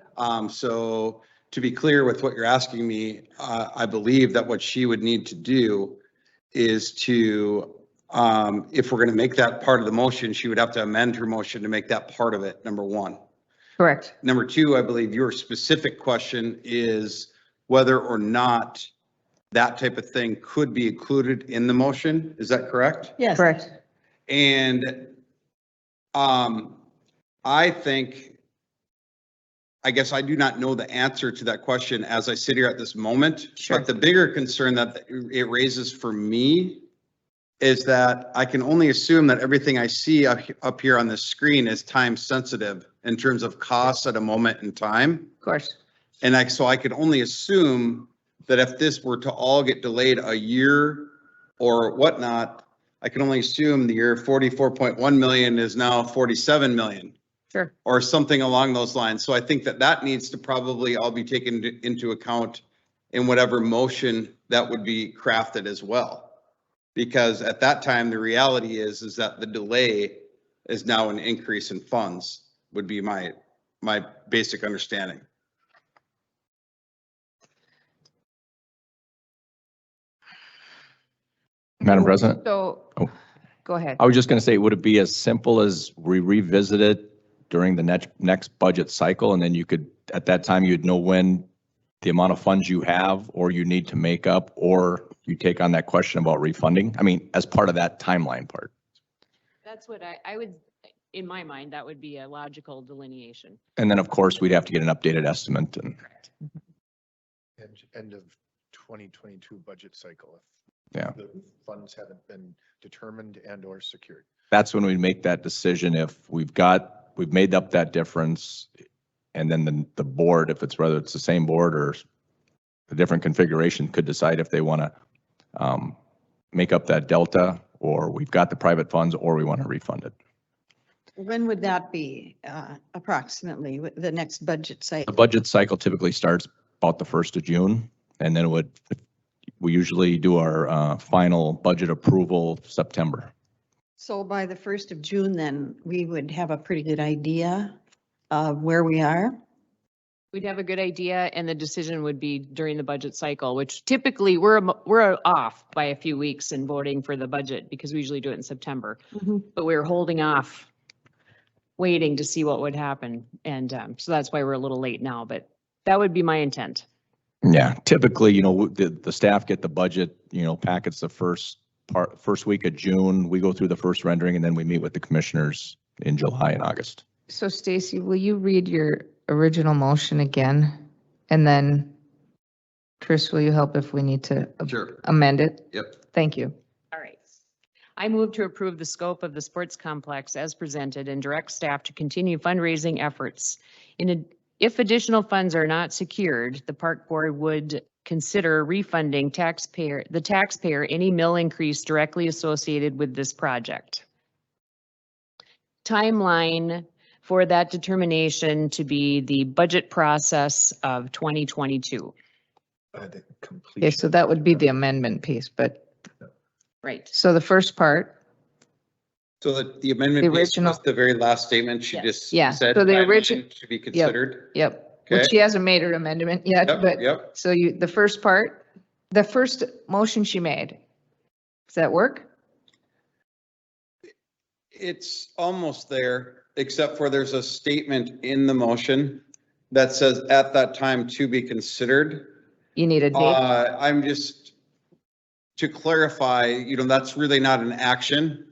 So to be clear with what you're asking me, I believe that what she would need to do is to, if we're going to make that part of the motion, she would have to amend her motion to make that part of it, number one. Correct. Number two, I believe your specific question is whether or not that type of thing could be included in the motion. Is that correct? Yes. Correct. And I guess I do not know the answer to that question as I sit here at this moment. Sure. But the bigger concern that it raises for me is that I can only assume that everything I see up here on the screen is time sensitive in terms of costs at a moment in time. Of course. And so I could only assume that if this were to all get delayed a year or whatnot, I can only assume the year 44.1 million is now 47 million. Sure. Or something along those lines. So I think that needs to probably all be taken into account in whatever motion that would be crafted as well. Because at that time, the reality is that the delay is now an increase in funds, would be my basic understanding. Madam President? So, Oh. Go ahead. I was just going to say, would it be as simple as we revisit it during the next budget cycle? And then you could, at that time, you'd know when the amount of funds you have or you need to make up, or you take on that question about refunding? I mean, as part of that timeline part. That's what I would, in my mind, that would be a logical delineation. And then, of course, we'd have to get an updated estimate and. End of 2022 budget cycle. Yeah. The funds haven't been determined and or secured. That's when we make that decision. If we've made up that difference, and then the board, whether it's the same board or a different configuration, could decide if they want to make up that delta, or we've got the private funds, or we want to refund it. When would that be approximately, the next budget The cycle? budget cycle typically starts about the 1st of June, and then we usually do our final budget approval September. So by the 1st of June, then we would have a pretty good idea of where we are. We'd have a good idea and the decision would be during the budget cycle, which typically we're off by a few weeks in voting for the budget because we usually do it in September. But we were holding off, waiting to see what would happen. And so that's why we're a little late now, but that would be my intent. Yeah, typically, the staff get the budget, packets the first week of June. We go through the first rendering and then we meet with the commissioners in July and August. So Stacy, will you read your original motion again? And then Chris, will you help if we need to Sure. amend it? Yep. Thank you. All right. I move to approve the scope of the sports complex as presented and direct staff to continue fundraising efforts. If additional funds are not secured, the park board would consider refunding the taxpayer any mill increase directly associated with this project. Timeline for that determination to be the budget process of 2022. Okay, so that would be the amendment piece, but, Right. so the first part, So the amendment The piece original- was the very last statement she Yes. just Yeah, said. so the timeline origin- should be considered. yep, which Okay. she hasn't made her amendment yet, Yep, but, yep. so the first part, the first motion she made, does that work? It's almost there, except for there's a statement in the motion that says at that time to be considered. You need a date? I'm just, to clarify, that's really not an action.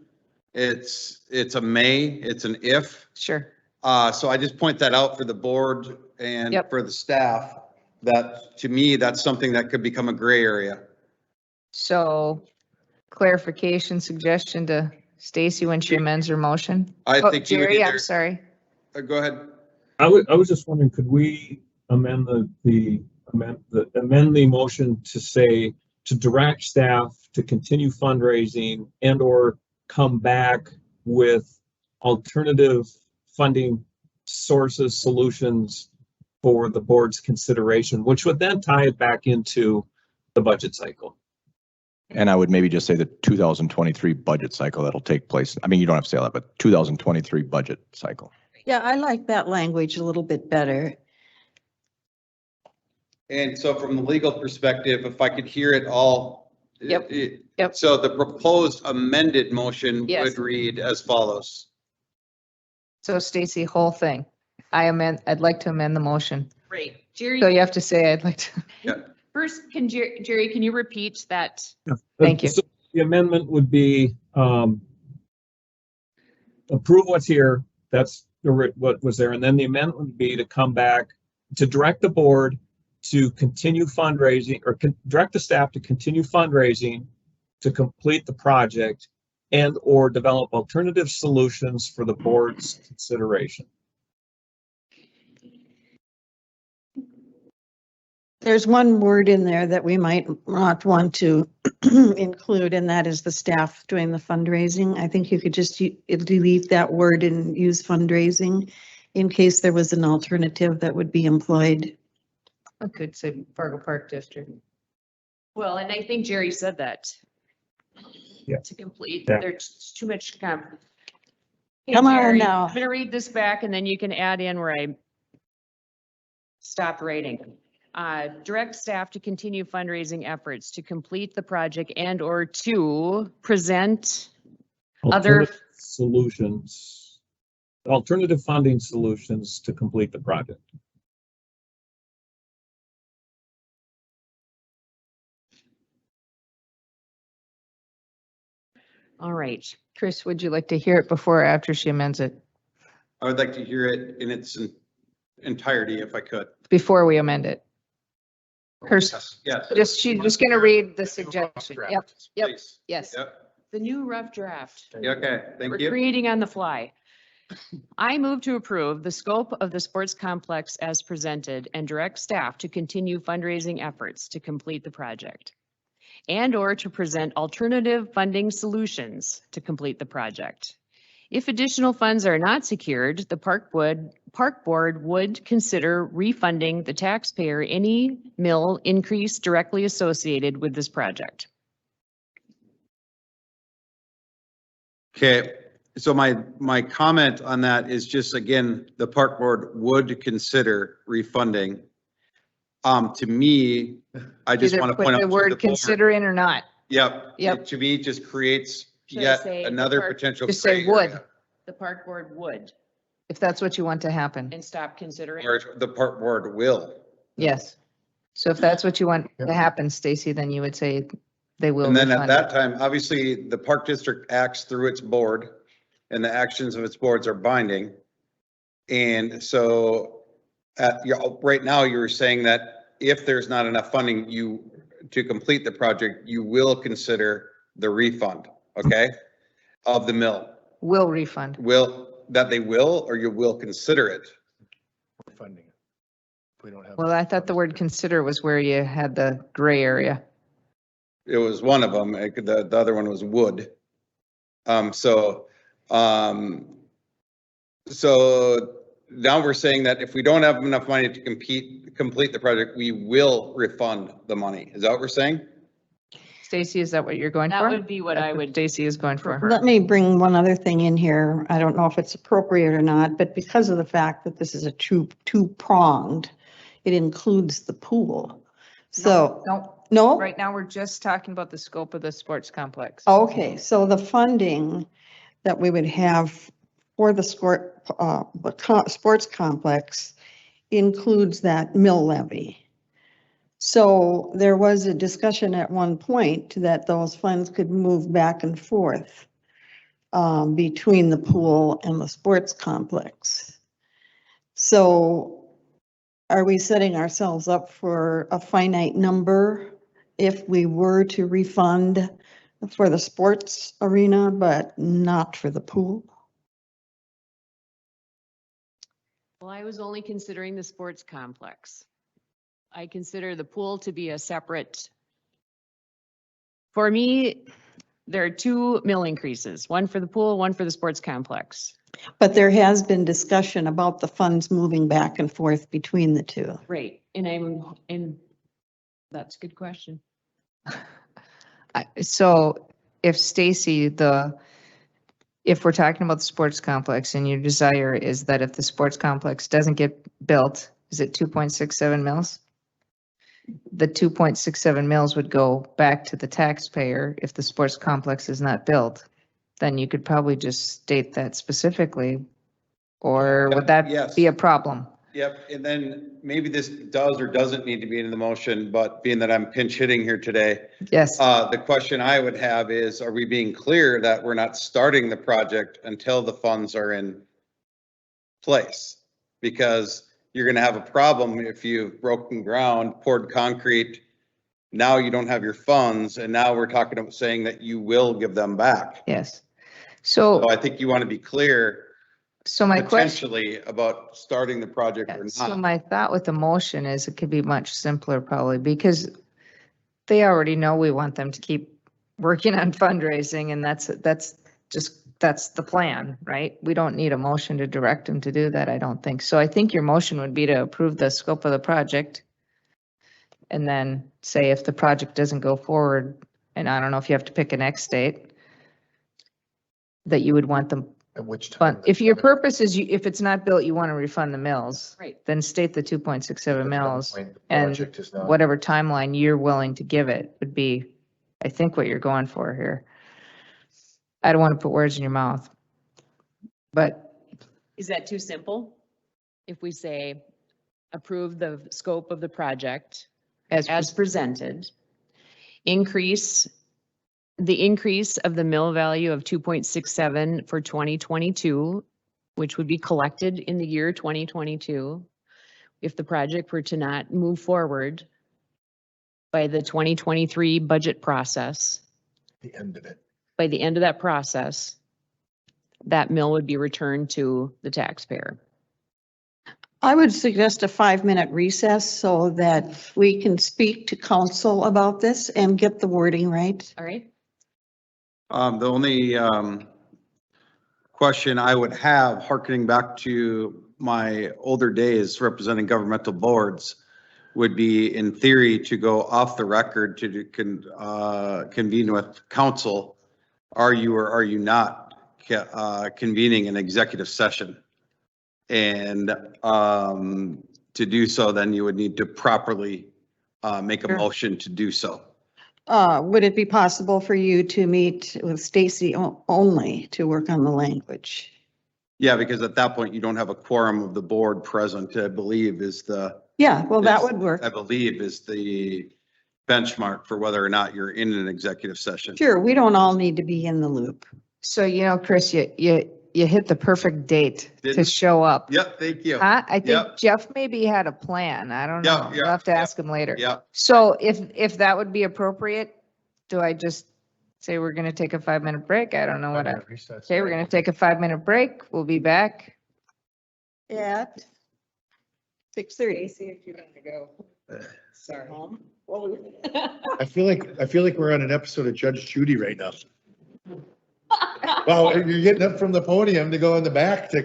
It's a may, it's an if. Sure. So I just point that out for the board and Yep. for the staff, that to me, that's something that could become a gray area. So clarification, suggestion to Stacy when she amends her motion? I Oh, think you would Jerry, I'm either, sorry. go ahead. I was just wondering, could we amend amend the motion to say, to direct staff to continue fundraising and or come back with alternative funding sources, solutions for the board's consideration, which would then tie it back into the budget cycle. And I would maybe just say the 2023 budget cycle that'll take place. I mean, you don't have to say that, but 2023 budget cycle. Yeah, I like that language a little bit better. And so from the legal perspective, if I could hear it all. Yep. Yep. So the proposed amended motion Yes. would read as follows. So Stacy, whole thing. I'd like to amend the motion. Great. Jerry, So you have to say, I'd like to, first, Jerry, can you repeat that? Thank you. So the amendment would be, approve what's here, that's what was there, and then the amendment would be to come back to direct the board to continue fundraising, or direct the staff to continue fundraising to complete the project and or develop alternative solutions for the board's consideration. There's one word in there that we might not want to include, and that is the staff doing the fundraising. I think you could just delete that word and use fundraising in case there was an alternative that would be employed. I could say Fargo Park District. Well, and I think Jerry said that. Yeah. To complete, Yeah. there's too much kind of. Hey, Come on Jerry, now. I'm gonna read this back and then you can add in where I stopped writing. Direct staff to continue fundraising efforts to complete the project and or to present other, Alternative solutions, alternative funding solutions to complete the project. all right. Chris, would you like to hear it before or after she amends it? I would like to hear it in its entirety if I could. Before we amend it? Yes. Yes. She's just gonna read the suggestion. Yep, yep. Please. yes. Yep. The new rough draft. Okay, thank We're you. creating on the fly. I move to approve the scope of the sports complex as presented and direct staff to continue fundraising efforts to complete the project and or to present alternative funding solutions to complete the project. If additional funds are not secured, the park board would consider refunding the taxpayer any mill increase directly associated with this project. Okay, So my comment on that is just, again, the park board would consider refunding. To me, I just Either want to put point out. the to word board- considering or not. Yep. Yep. It, to me, just creates Should I yet say the another park- potential. Just say gray would, area. The park board would, if that's what you want to happen. and stop considering. Or the park board will. Yes. So if that's what you want to happen, Stacy, then you would say they will And then at refund that it. time, obviously, the park district acts through its board and the actions of its boards are binding. And so right now, you were saying that if there's not enough funding to complete the project, you will consider the refund, okay? Of the mill. Will refund. That they will, or you will consider it? Funding it. If we don't have. Well, I thought the word consider was where you had the gray area. It was one of them. The other one was wood. So now we're saying that if we don't have enough money to complete the project, we will refund the money. Is that what we're saying? Stacy, is that what you're going That for? would be what That's I would Stacy is going for. Let me bring one other thing in here. I don't know if it's appropriate or not, but because of the fact that this is a two-pronged, it includes the pool. So, No, no? right now we're just talking about the scope of the sports complex. Okay, so the funding that we would have for the sports complex includes that mill levy. So there was a discussion at one point that those funds could move back and forth between the pool and the sports complex. So are we setting ourselves up for a finite number if we were to refund for the sports arena, but not for the pool? Well, I was only considering the sports complex. I consider the pool to be a separate. For me, there are two mill increases, one for the pool, one for the sports complex. But there has been discussion about the funds moving back and forth between the two. Right, and that's a good question. So if Stacy, if we're talking about the sports complex and your desire is that if the sports complex doesn't get built, is it 2.67 mils? The 2.67 mils would go back to the taxpayer if the sports complex is not built. Then you could probably just state that specifically, or would that Yes. be a problem? Yep, and then maybe this does or doesn't need to be in the motion, but being that I'm pinch hitting here today, Yes. the question I would have is, are we being clear that we're not starting the project until the funds are in place? Because you're gonna have a problem if you've broken ground, poured concrete, now you don't have your funds, and now we're talking about saying that you will give them back. Yes. So, So I think you want to be clear so my question. potentially about starting the project or So not. my thought with the motion is it could be much simpler probably because they already know we want them to keep working on fundraising and that's the plan, right? We don't need a motion to direct them to do that, I don't think. So I think your motion would be to approve the scope of the project. And then say if the project doesn't go forward, and I don't know if you have to pick an X date, that you would want them. At which time? But if your purpose is if it's not built, you want to refund the mills. Right. Then state the 2.67 mills The and project is not. whatever timeline you're willing to give it would be, I think, what you're going for here. I don't want to put words in your mouth. But Is that too simple? If we say, approve the scope of the project as presented, increase of the mill value of 2.67 for 2022, which would be collected in the year 2022, if the project were to not move forward by the 2023 budget process, The end of it. by the end of that process, that mill would be returned to the taxpayer. I would suggest a 5-minute recess so that we can speak to council about this and get the wording right. All right? The only question I would have, hearkening back to my older days representing governmental boards, would be in theory to go off the record to convene with council. Are you or are you not convening an executive session. And to do so, then you would need to properly make a Sure. motion to do so. Would it be possible for you to meet with Stacy only to work on the language? Yeah, because at that point, you don't have a quorum of the board present, I believe is the. Yeah, well, that would work. I believe is the benchmark for whether or not you're in an executive session. Sure, we don't all need to be in the loop. So, Chris, you hit the perfect date to Didn't? show up. Yep, thank you. Huh? I think Yep. Jeff maybe had a plan. I don't Yeah, know. yeah, We'll have to yeah, ask him later. Yeah, So if that would be appropriate, do I just say we're going to take a 5-minute break? I don't know what okay, we're going to take a 5-minute break. We'll be back. At 6:30. See if you're going to go. Sorry. I feel like we're on an episode of Judge Judy right now. Well, you're getting up from the podium to go in the back to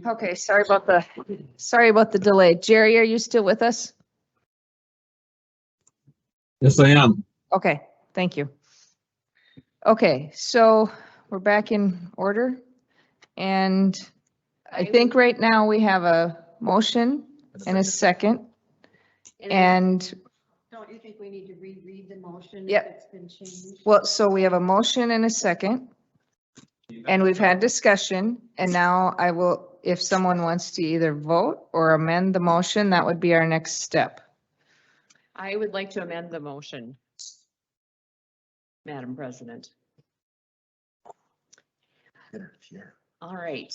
Okay, sorry about the delay. Jerry, are you still with us? Yes, I am. Okay, thank you. Okay, so we're back in order. And I think right now we have a motion and a second. And, Don't you think we need to reread the motion? Yep. If it's been changed? well, so we have a motion and a second. And we've had discussion, and now I will, if someone wants to either vote or amend the motion, that would be our next step. I would like to amend the motion, Madam President. All right.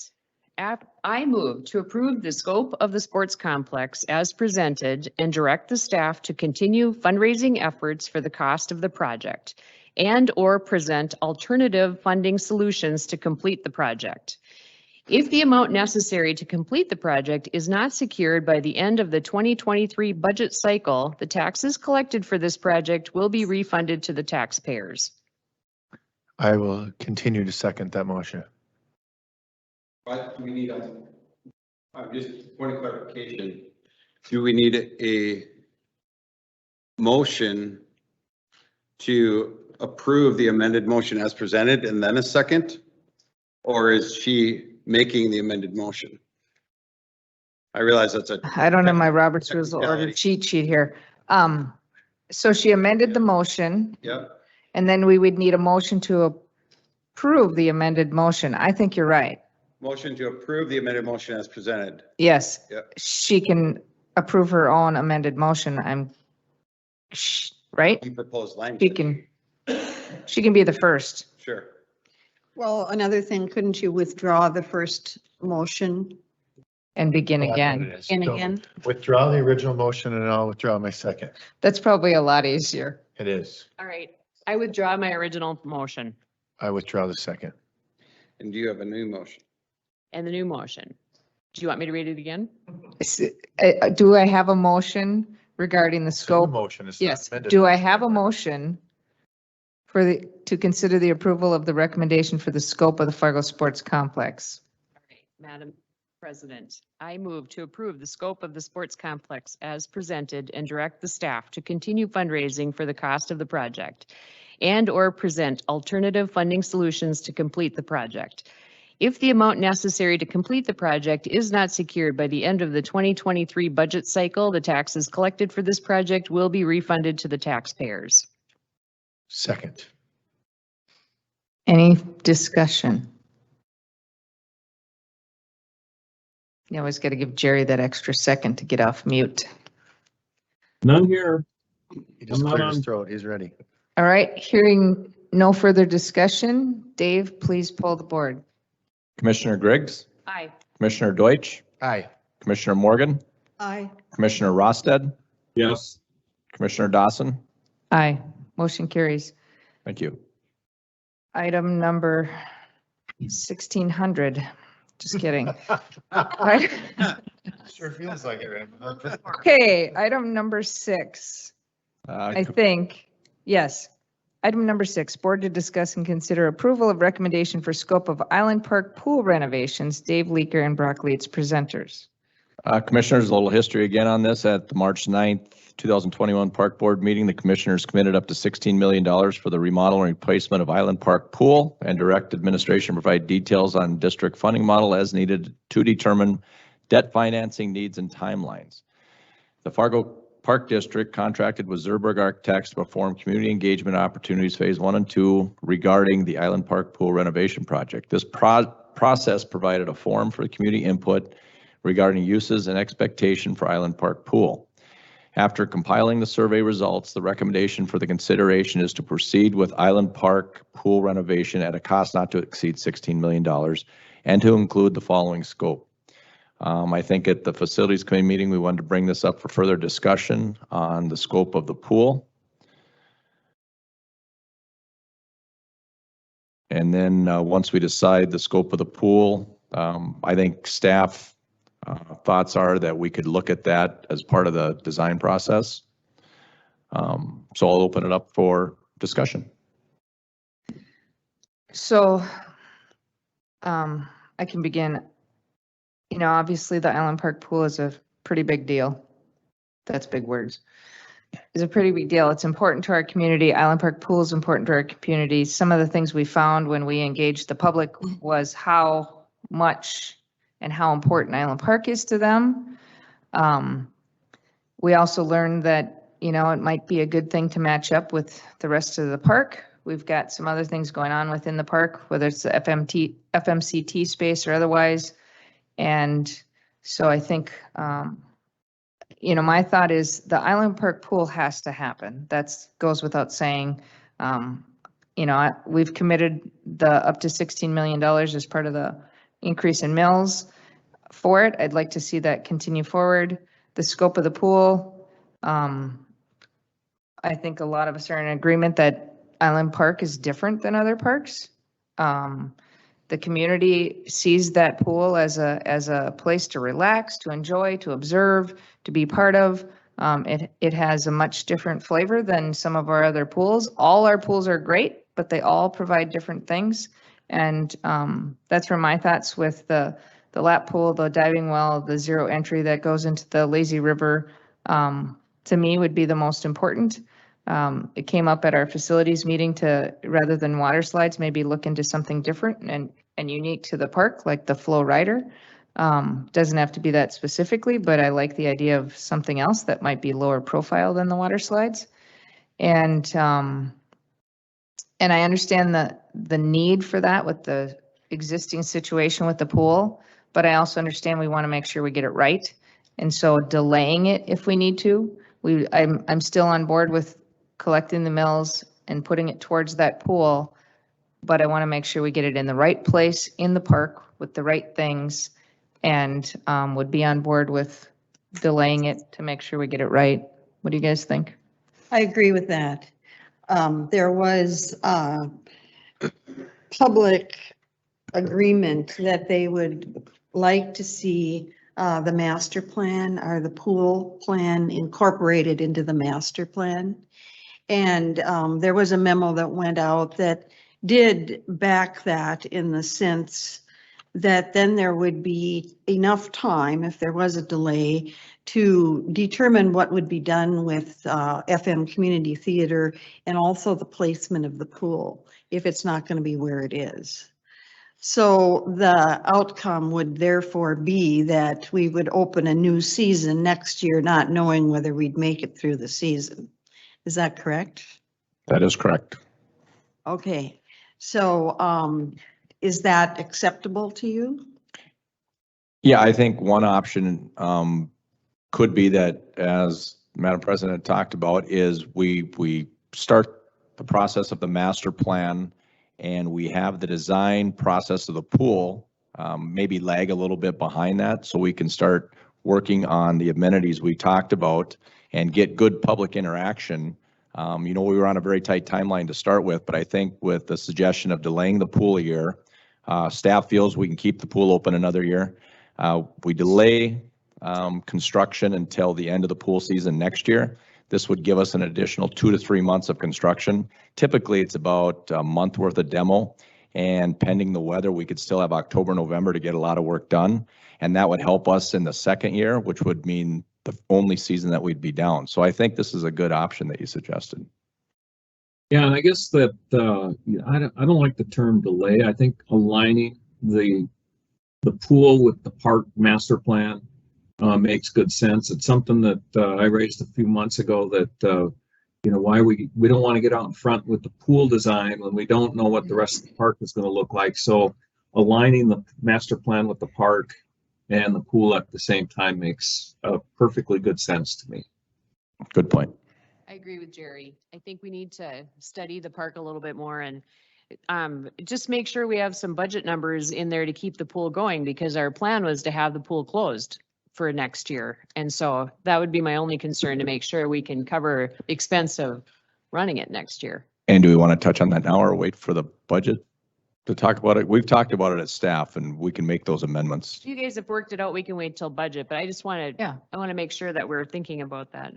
I move to approve the scope of the sports complex as presented and direct the staff to continue fundraising efforts for the cost of the project and/or present alternative funding solutions to complete the project. If the amount necessary to complete the project is not secured by the end of the 2023 budget cycle, the taxes collected for this project will be refunded to the taxpayers. I will continue to second that motion. But we need just point of clarification. Do we need a motion to approve the amended motion as presented and then a second? Or is she making the amended motion? I realize that's I don't have my Robert's Rules of Order cheat sheet here. So she amended the motion, Yep. and then we would need a motion to approve the amended motion. I think you're right. Motion to approve the amended motion as presented. Yes, Yep. she can approve her own amended motion. Right? Proposed She language. she can be the first. Sure. Well, another thing, couldn't you withdraw the first motion And begin Oh, I know what again. it is. and So again? Withdraw the original motion and I'll withdraw my second. That's probably a lot easier. It is. All right. I withdraw my original motion I withdraw the second. And do you have a new motion? and the new motion. Do you want me to read it again? Do I have a motion regarding the It's still a scope? motion. It's not Yes. amended. Do I have a motion to consider the approval of the recommendation for the scope of the Fargo Sports Complex? All right, Madam President, I move to approve the scope of the sports complex as presented and direct the staff to continue fundraising for the cost of the project and/or present alternative funding solutions to complete the project. If the amount necessary to complete the project is not secured by the end of the 2023 budget cycle, the taxes collected for this project will be refunded to the taxpayers. Second. Any discussion? You always got to give Jerry that extra second to get off mute. None here. He just I'm not cleared his on. throat. He's ready. All right, hearing no further discussion, Dave, please pull the board. Commissioner Griggs, Aye. Commissioner Deutsch, Aye. Commissioner Morgan, Aye. Commissioner Rosted, Yes. Commissioner Dawson. Aye, motion carries. Thank you. Item number 1600, just kidding. Right. Sure feels like it. Okay, item number 6, I think, yes. Item number 6, board to discuss and consider approval of recommendation for scope of Island Park pool renovations. Dave Leaker and Brock Leeds, presenters. Commissioners, a little history again on this. At the March 9th, 2021 Park Board meeting, the commissioners committed up to $16 million for the remodel and replacement of Island Park Pool and direct administration to provide details on district funding model as needed to determine debt financing needs and timelines. The Fargo Park District contracted with Zerberg Architects to perform community engagement opportunities phase 1 and 2 regarding the Island Park Pool renovation project. This process provided a forum for community input regarding uses and expectation for Island Park Pool. After compiling the survey results, the recommendation for the consideration is to proceed with Island Park Pool renovation at a cost not to exceed $16 million and to include the following scope. I think at the Facilities Committee meeting, we wanted to bring this up for further discussion on the scope of the pool. And then once we decide the scope of the pool, I think staff thoughts are that we could look at that as part of the design process. So I'll open it up for discussion. So I can begin. you know, obviously the Island Park pool is a pretty big deal. That's big words. It's a pretty big deal. It's important to our community. Island Park pool is important to our community. Some of the things we found when we engaged the public was how much and how important Island Park is to them. We also learned that, you know, it might be a good thing to match up with the rest of the park. We've got some other things going on within the park, whether it's the FMCT space or otherwise. And so I think, you know, my thought is the Island Park pool has to happen. That's goes without saying. You know, we've committed the up to $16 million as part of the increase in mills for it. I'd like to see that continue forward. The scope of the pool, I think a lot of us are in agreement that Island Park is different than other parks. The community sees that pool as a place to relax, to enjoy, to observe, to be part of. It has a much different flavor than some of our other pools. All our pools are great, but they all provide different things. And that's where my thoughts with the lap pool, the diving well, the zero entry that goes into the lazy river, to me would be the most important. It came up at our facilities meeting to, rather than water slides, maybe look into something different and unique to the park, like the flow rider. Doesn't have to be that specifically, but I like the idea of something else that might be lower profile than the water slides. And I understand the need for that with the existing situation with the pool, but I also understand we want to make sure we get it right. And so delaying it if we need to, I'm still on board with collecting the mills and putting it towards that pool, but I want to make sure we get it in the right place in the park with the right things, and would be on board with delaying it to make sure we get it right. What do you guys think? I agree with that. There was public agreement that they would like to see the master plan or the pool plan incorporated into the master plan. And there was a memo that went out that did back that, in the sense that then there would be enough time, if there was a delay, to determine what would be done with FM Community Theater and also the placement of the pool, if it's not going to be where it is. So the outcome would therefore be that we would open a new season next year, not knowing whether we'd make it through the season. Is that correct? That is correct. Okay, so is that acceptable to you? Yeah, I think one option could be that, as Madam President talked about, is we start the process of the master plan and we have the design process of the pool, maybe lag a little bit behind that so we can start working on the amenities we talked about and get good public interaction. You know, we were on a very tight timeline to start with, but I think with the suggestion of delaying the pool a year, staff feels we can keep the pool open another year. We delay construction until the end of the pool season next year. This would give us an additional 2 to 3 months of construction. Typically, it's about a month worth of demo, and pending the weather, we could still have October, November to get a lot of work done. And that would help us in the second year, which would mean the only season that we'd be down. So I think this is a good option that you suggested. Yeah, and I guess that I don't like the term delay. I think aligning the pool with the park master plan makes good sense. It's something that I raised a few months ago, that you know, why we don't want to get out in front with the pool design when we don't know what the rest of the park is going to look like. So aligning the master plan with the park and the pool at the same time makes perfectly good sense to me. Good point. I agree with Jerry. I think we need to study the park a little bit more and just make sure we have some budget numbers in there to keep the pool going, because our plan was to have the pool closed for next year. And so that would be my only concern, to make sure we can cover the expense of running it next year. And do we want to touch on that now or wait for the budget to talk about it? We've talked about it as staff and we can make those amendments. If you guys have worked it out, we can wait till budget, but I just wanted, I want to make sure that we're thinking about that.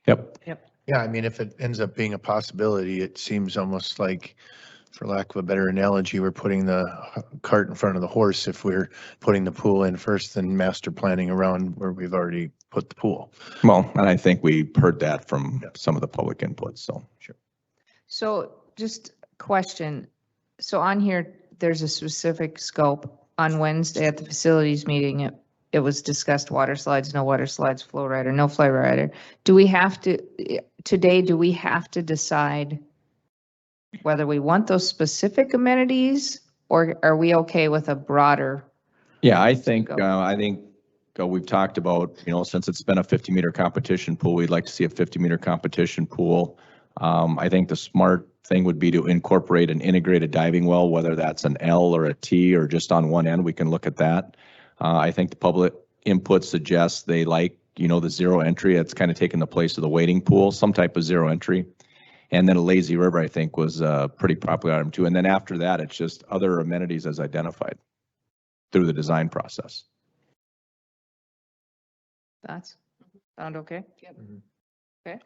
Yep. Yep. Yeah, I mean, if it ends up being a possibility, it seems almost like for lack of a better analogy, we're putting the cart in front of the horse if we're putting the pool in first and master planning around where we've already put the pool. Well, and I think we heard that from some of the public inputs, so. Sure. So just question. So on here, there's a specific scope. On Wednesday at the facilities meeting, it was discussed water slides, no water slides, flow rider, no flow rider. Do we have to, today, do we have to decide whether we want those specific amenities or are we okay with a broader? Yeah, I think we've talked about, since it's been a 50-meter competition pool, we'd like to see a 50-meter competition pool. I think the smart thing would be to incorporate an integrated diving well, whether that's an L or a T or just on one end, we can look at that. I think the public input suggests they like, the zero entry. It's kind of taking the place of the wading pool, some type of zero entry. And then a lazy river, I think, was a pretty popular item too. And then after that, it's just other amenities as identified through the design process. That's sound okay? Yep. Mhm. Okay.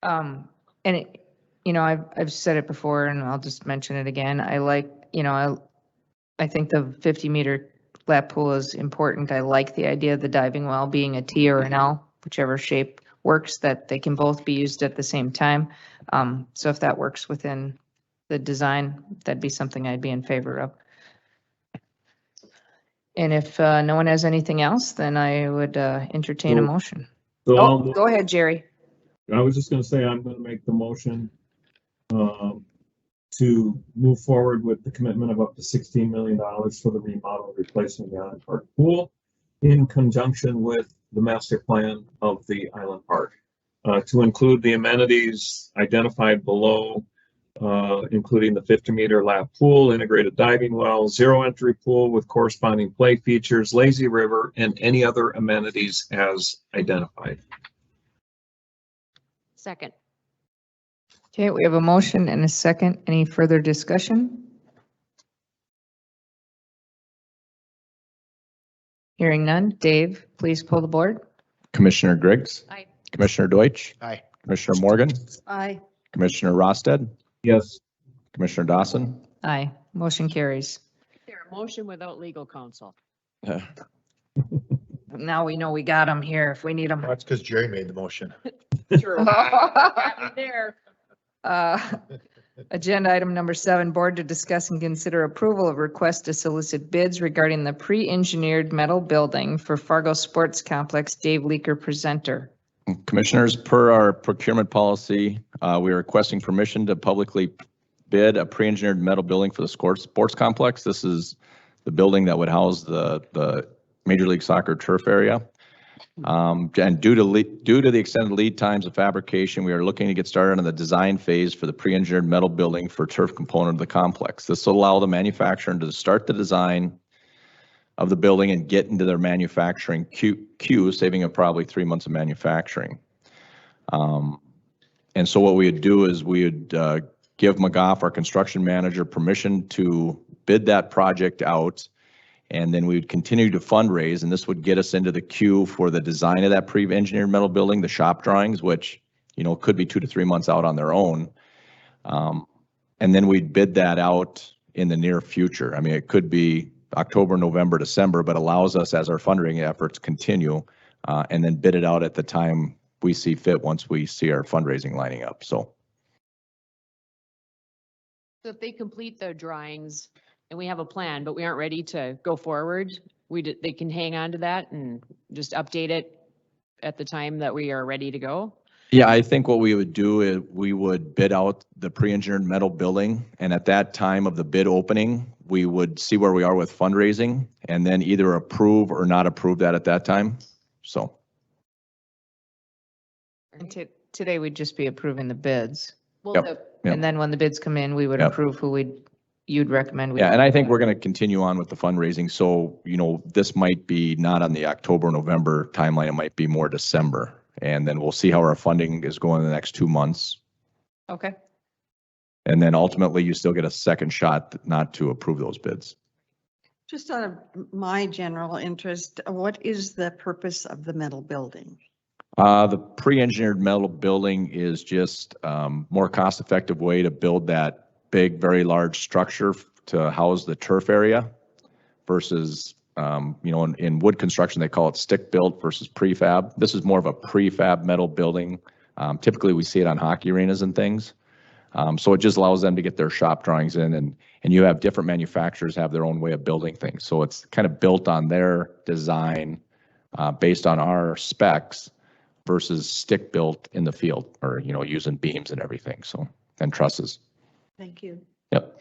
And it, I've said it before and I'll just mention it again. I like, I think the 50-meter lap pool is important. I like the idea of the diving well being a T or an L, whichever shape works, that they can both be used at the same time. So if that works within the design, that'd be something I'd be in favor of. And if no one has anything else, then I would entertain a So- motion. So Oh, go ahead, Jerry. I was just gonna say, I'm gonna make the motion to move forward with the commitment of up to $16 million for the remodel and replacement of the Island Park pool in conjunction with the master plan of the Island Park, to include the amenities identified below, including the 50-meter lap pool, integrated diving well, zero entry pool with corresponding play features, lazy river, and any other amenities as identified. Second. Okay, we have a motion and a second. Any further discussion? Hearing none. Dave, please pull the board. Commissioner Griggs? Aye. Commissioner Deutsch? Aye. Commissioner Morgan? Aye. Commissioner Rosted? Yes. Commissioner Dawson? Aye, motion carries. There, a motion without legal counsel. Now we know we got them here if we need them. That's because Jerry made the motion. True. Got me there. Agenda item number 7, board to discuss and consider approval of request to solicit bids regarding the pre-engineered metal building for Fargo Sports Complex. Dave Leaker, presenter. Commissioners, per our procurement policy, we are requesting permission to publicly bid a pre-engineered metal building for the sports complex. This is the building that would house the Major League Soccer turf area. And due to the extended lead times of fabrication, we are looking to get started on the design phase for the pre-engineered metal building for turf component of the complex. This will allow the manufacturer to start the design of the building and get into their manufacturing queue, saving up probably 3 months of manufacturing. And so what we would do is we would give McGough, our construction manager, permission to bid that project out. And then we would continue to fundraise, and this would get us into the queue for the design of that pre-engineered metal building, the shop drawings, which, could be 2 to 3 months out on their own. And then we'd bid that out in the near future. I mean, it could be October, November, December, but allows us, as our fundraising efforts continue, and then bid it out at the time we see fit once we see our fundraising lining up. So if they complete the drawings and we have a plan, but we aren't ready to go forward, they can hang on to that and just update it at the time that we are ready to go? yeah, I think what we would do is we would bid out the pre-engineered metal building, and at that time of the bid opening, we would see where we are with fundraising and then either approve or not approve that at that time. So. And today we'd just be approving the bids. Well, Yep. the- And then when the bids come in, we would Yep. approve who you'd recommend. we- Yeah, and I think we're going to continue on with the fundraising. So, this might be not on the October, November timeline. It might be more December. And then we'll see how our funding is going in the next 2 months. Okay. And then ultimately you still get a second shot not to approve those bids. Just out of my general interest, what is the purpose of the metal building? The pre-engineered metal building is just more cost-effective way to build that big, very large structure to house the turf area versus, in wood construction, they call it stick built versus prefab. This is more of a prefab metal building. Typically, we see it on hockey arenas and things. So it just allows them to get their shop drawings in, and you have different manufacturers have their own way of building things. So it's kind of built on their design based on our specs versus stick built in the field or, using beams and everything. So, and trusses. Thank you. Yep.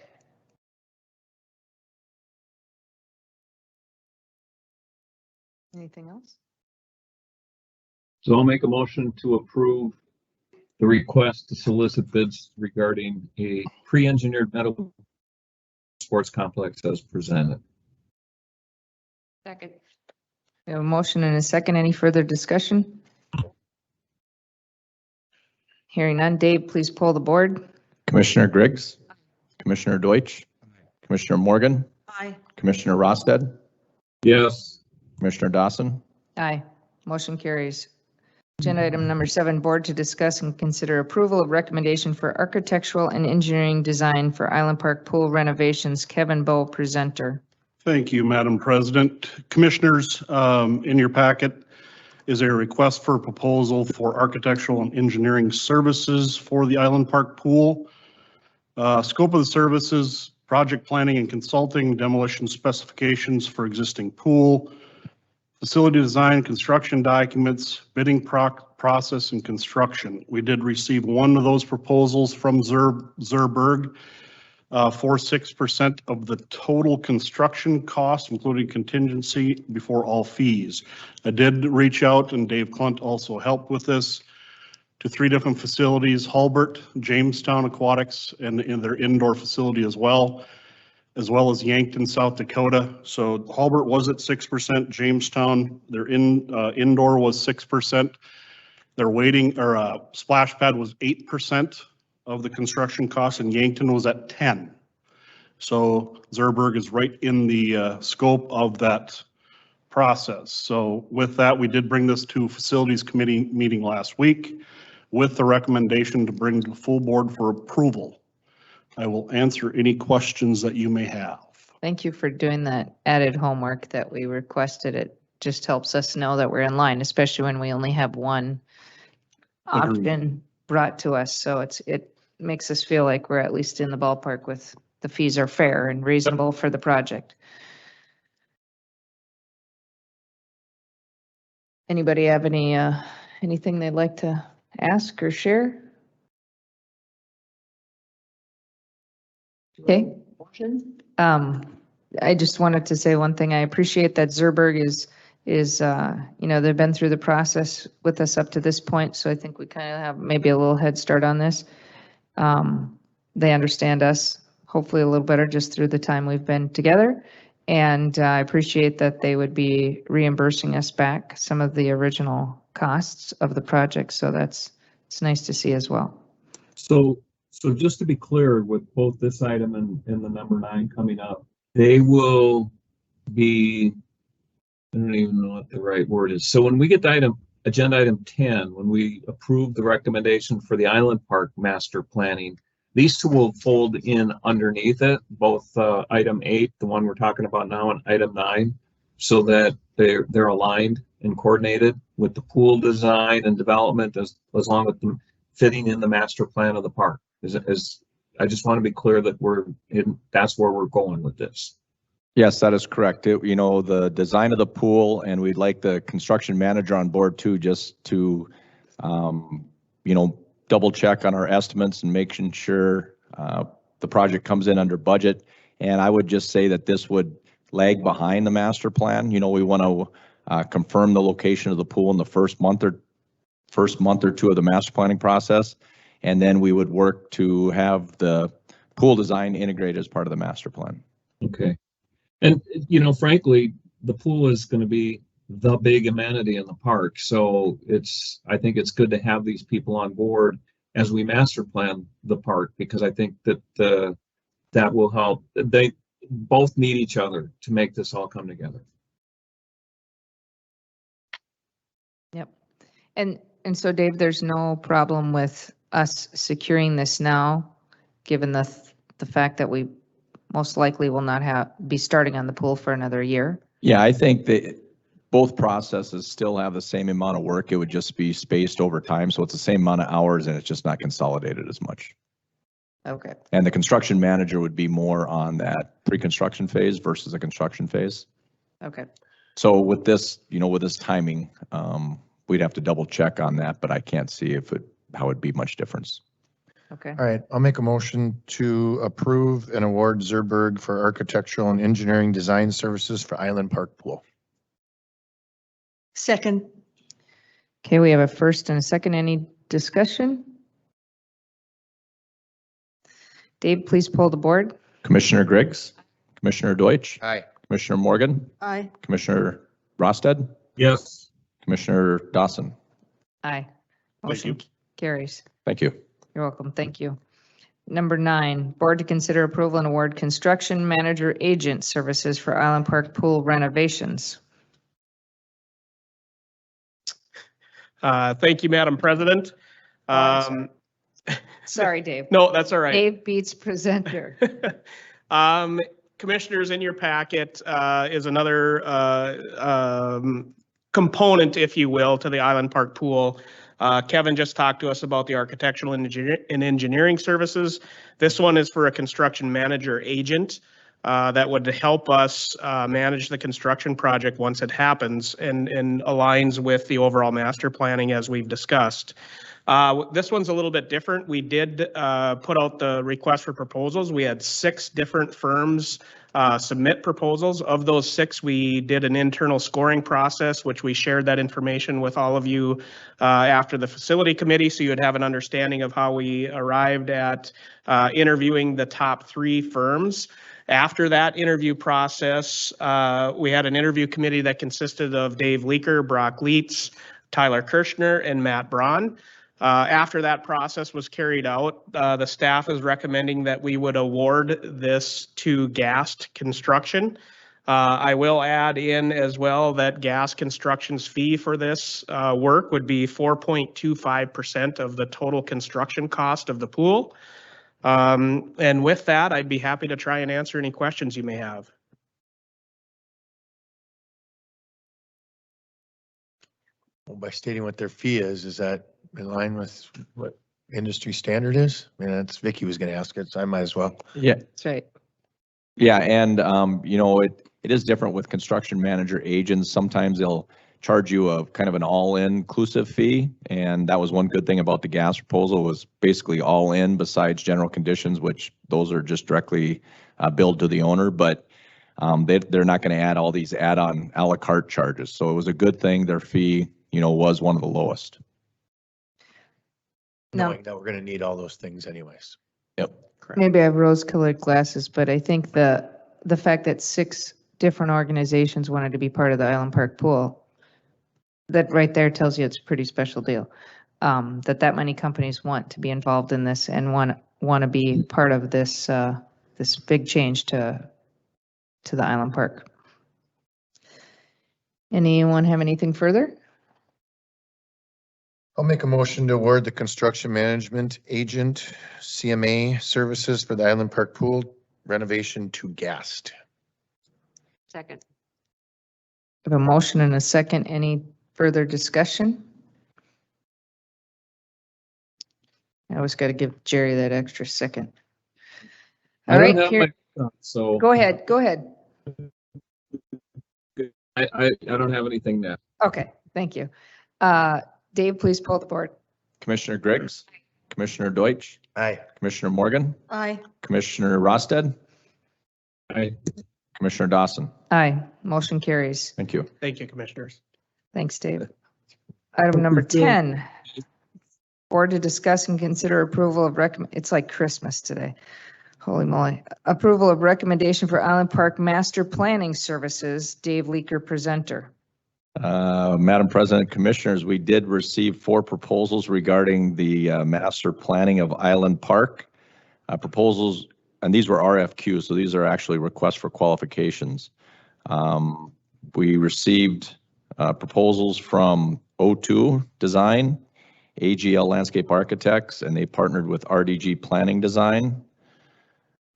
Anything else? So I'll make a motion to approve the request to solicit bids regarding a pre-engineered metal sports complex as presented. Second. We have a motion and a second. Any further discussion? Hearing none. Dave, please poll the board. Commissioner Griggs, Commissioner Deutsch, Commissioner Morgan, Aye. Commissioner Rosted, Yes. Commissioner Dawson. Aye. Motion carries. Agenda item number 7, board to discuss and consider approval of recommendation for architectural and engineering design for Island Park pool renovations. Kevin Bowe, presenter. Thank you, Madam President. Commissioners, in your packet is a request for a proposal for architectural and engineering services for the Island Park pool. Scope of the services, project planning and consulting, demolition specifications for existing pool, facility design, construction documents, bidding process, and construction. We did receive one of those proposals from Zerberg for 6% of the total construction cost, including contingency before all fees. I did reach out, and Dave Clunt also helped with this, to 3 different facilities: Hulbert, Jamestown Aquatics, and in their indoor facility as well as Yankton, South Dakota. So Hulbert was at 6%, Jamestown, their indoor was 6%. Their splash pad was 8% of the construction cost, and Yankton was at 10. So Zerberg is right in the scope of that process. So with that, we did bring this to Facilities Committee meeting last week with the recommendation to bring to the full board for approval. I will answer any questions that you may have. Thank you for doing that added homework that we requested. It just helps us know that we're in line, especially when we only have one option brought to us. So it makes us feel like we're at least in the ballpark with the fees are fair and reasonable for the project. Anybody have anything they'd like to ask or share? Okay. I just wanted to say one thing. I appreciate that Zerberg is they've been through the process with us up to this point. So I think we kind of have maybe a little head start on this. They understand us hopefully a little better just through the time we've been together. And I appreciate that they would be reimbursing us back some of the original costs of the project. So it's nice to see as well. So just to be clear, with both this item and the number 9 coming up, they will be, I don't even know what the right word is. So when we get to agenda item 10, when we approve the recommendation for the Island Park master planning, these 2 will fold in underneath it, both item 8, the one we're talking about now, and item 9, so that they're aligned and coordinated with the pool design and development as long as them fitting in the master plan of the park. I just want to be clear that that's where we're going with this. Yes, that is correct. The design of the pool, and we'd like the construction manager on board too, just to, double check on our estimates and making sure the project comes in under budget. And I would just say that this would lag behind the master plan. We want to confirm the location of the pool in the first month or 2 of the master planning process. And then we would work to have the pool design integrated as part of the master plan. Okay. And, frankly, the pool is going to be the big amenity in the park. So I think it's good to have these people on board as we master plan the park, because I think that that will help. They both need each other to make this all come together. Yep. And so Dave, there's no problem with us securing this now, given the the fact that we most likely will not be starting on the pool for another year? Yeah, I think that both processes still have the same amount of work. It would just be spaced over time. So it's the same amount of hours and it's just not consolidated as much. Okay, And the construction manager would be more on that pre-construction phase versus the construction phase. okay. So with this, with this timing, we'd have to double check on that, but I can't see how it'd be much difference. Okay, All right, I'll make a motion to approve and award Zerberg for architectural and engineering design services for Island Park Pool. Second. okay, we have a first and a second. Any discussion? Dave, please poll the board. Commissioner Griggs, Commissioner Deutsch, Aye. Commissioner Morgan, Aye. Commissioner Rosted, Yes. Commissioner Dawson. Aye. Thank you. Motion carries. Thank you. You're welcome. Thank you. Number 9, board to consider approval and award construction manager agent services for Island Park pool renovations. Thank you, Madam President. Sorry, Dave. No, that's all right. Dave beats presenter. Commissioners, in your packet is another component, if you will, to the Island Park pool. Kevin just talked to us about the architectural and engineering services. This one is for a construction manager agent that would help us manage the construction project once it happens and aligns with the overall master planning as we've discussed. This one's a little bit different. We did put out the request for proposals. We had 6 different firms submit proposals. Of those 6, we did an internal scoring process, which we shared that information with all of you after the facility committee, so you'd have an understanding of how we arrived at interviewing the top 3 firms. After that interview process, we had an interview committee that consisted of Dave Leaker, Brock Leitz, Tyler Kirshner, and Matt Braun. After that process was carried out, the staff is recommending that we would award this to Gast Construction. I will add in as well that Gast Construction's fee for this work would be 4.25% of the total construction cost of the pool. And with that, I'd be happy to try and answer any questions you may have. Well, by stating what their fee is that in line with what industry standard is? I mean, that's Vicky was going to ask it, so I might as well. Yeah. That's right. Yeah, and it is different with construction manager agents. Sometimes they'll charge you a kind of an all-inclusive fee, and that was one good thing about the gas proposal was basically all in besides general conditions, which those are just directly billed to the owner, but they're not going to add all these add-on a la carte charges. So it was a good thing. Their fee, was one of the lowest. No. Knowing that we're going to need all those things anyways. Yep. Maybe I have rose-colored glasses, but I think the fact that 6 different organizations wanted to be part of the Island Park pool, that right there tells you it's a pretty special deal. That many companies want to be involved in this and want to be part of this this big change to the Island Park. Anyone have anything further? I'll make a motion to award the construction management agent CMA services for the Island Park Pool renovation to Gast. Second. I have a motion and a second. Any further discussion? I always got to give Jerry that extra second. All right, here. So. Go ahead. Go ahead. I don't have anything now. Okay, thank you. Dave, please pull the board. Commissioner Griggs, Commissioner Deutsch, Aye. Commissioner Morgan, Aye. Commissioner Rosted, Aye. Commissioner Dawson. Aye, motion carries. Thank you. Thank you, Commissioners. Thanks, Dave. Item number 10, board to discuss and consider approval of it's like Christmas today. Holy moly. Approval of recommendation for Island Park Master Planning Services, Dave Leaker, presenter. Madam President, Commissioners, we did receive 4 proposals regarding the master planning of Island Park. Proposals, and these were RFQs, so these are actually requests for qualifications. We received proposals from O2 Design, AGL Landscape Architects, and they partnered with RDG Planning Design.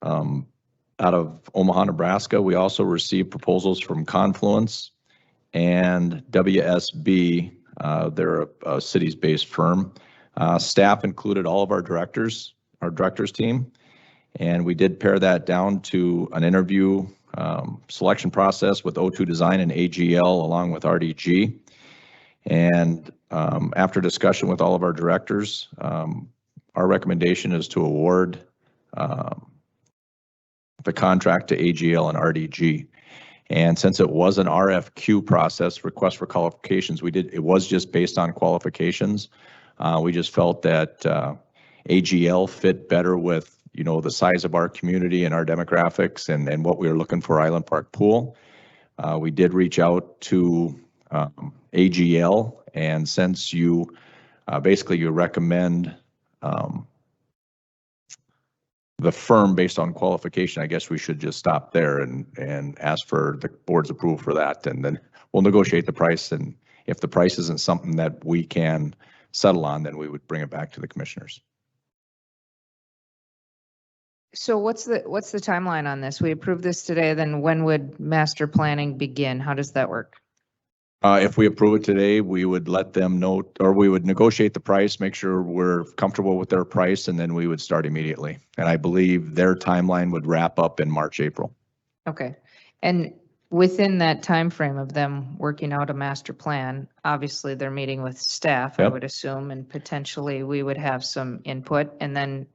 Out of Omaha, Nebraska, we also received proposals from Confluence and WSB. They're a cities-based firm. Staff included all of our directors team, and we did pare that down to an interview selection process with O2 Design and AGL along with RDG. And after discussion with all of our directors, our recommendation is to award the contract to AGL and RDG. And since it was an RFQ process, request for qualifications, it was just based on qualifications. We just felt that AGL fit better with, the size of our community and our demographics and what we were looking for Island Park Pool. We did reach out to AGL, and since you recommend the firm based on qualification, I guess we should just stop there and ask for the board's approval for that. And then we'll negotiate the price. And if the price isn't something that we can settle on, then we would bring it back to the commissioners. So what's the timeline on this? We approve this today, then when would master planning begin? How does that work? If we approve it today, we would let them know, or we would negotiate the price, make sure we're comfortable with their price, and then we would start immediately. And I believe their timeline would wrap up in March, April. Okay. And within that time frame of them working out a master plan, obviously they're meeting with staff, Yep. I would assume, and potentially we would have some input. And then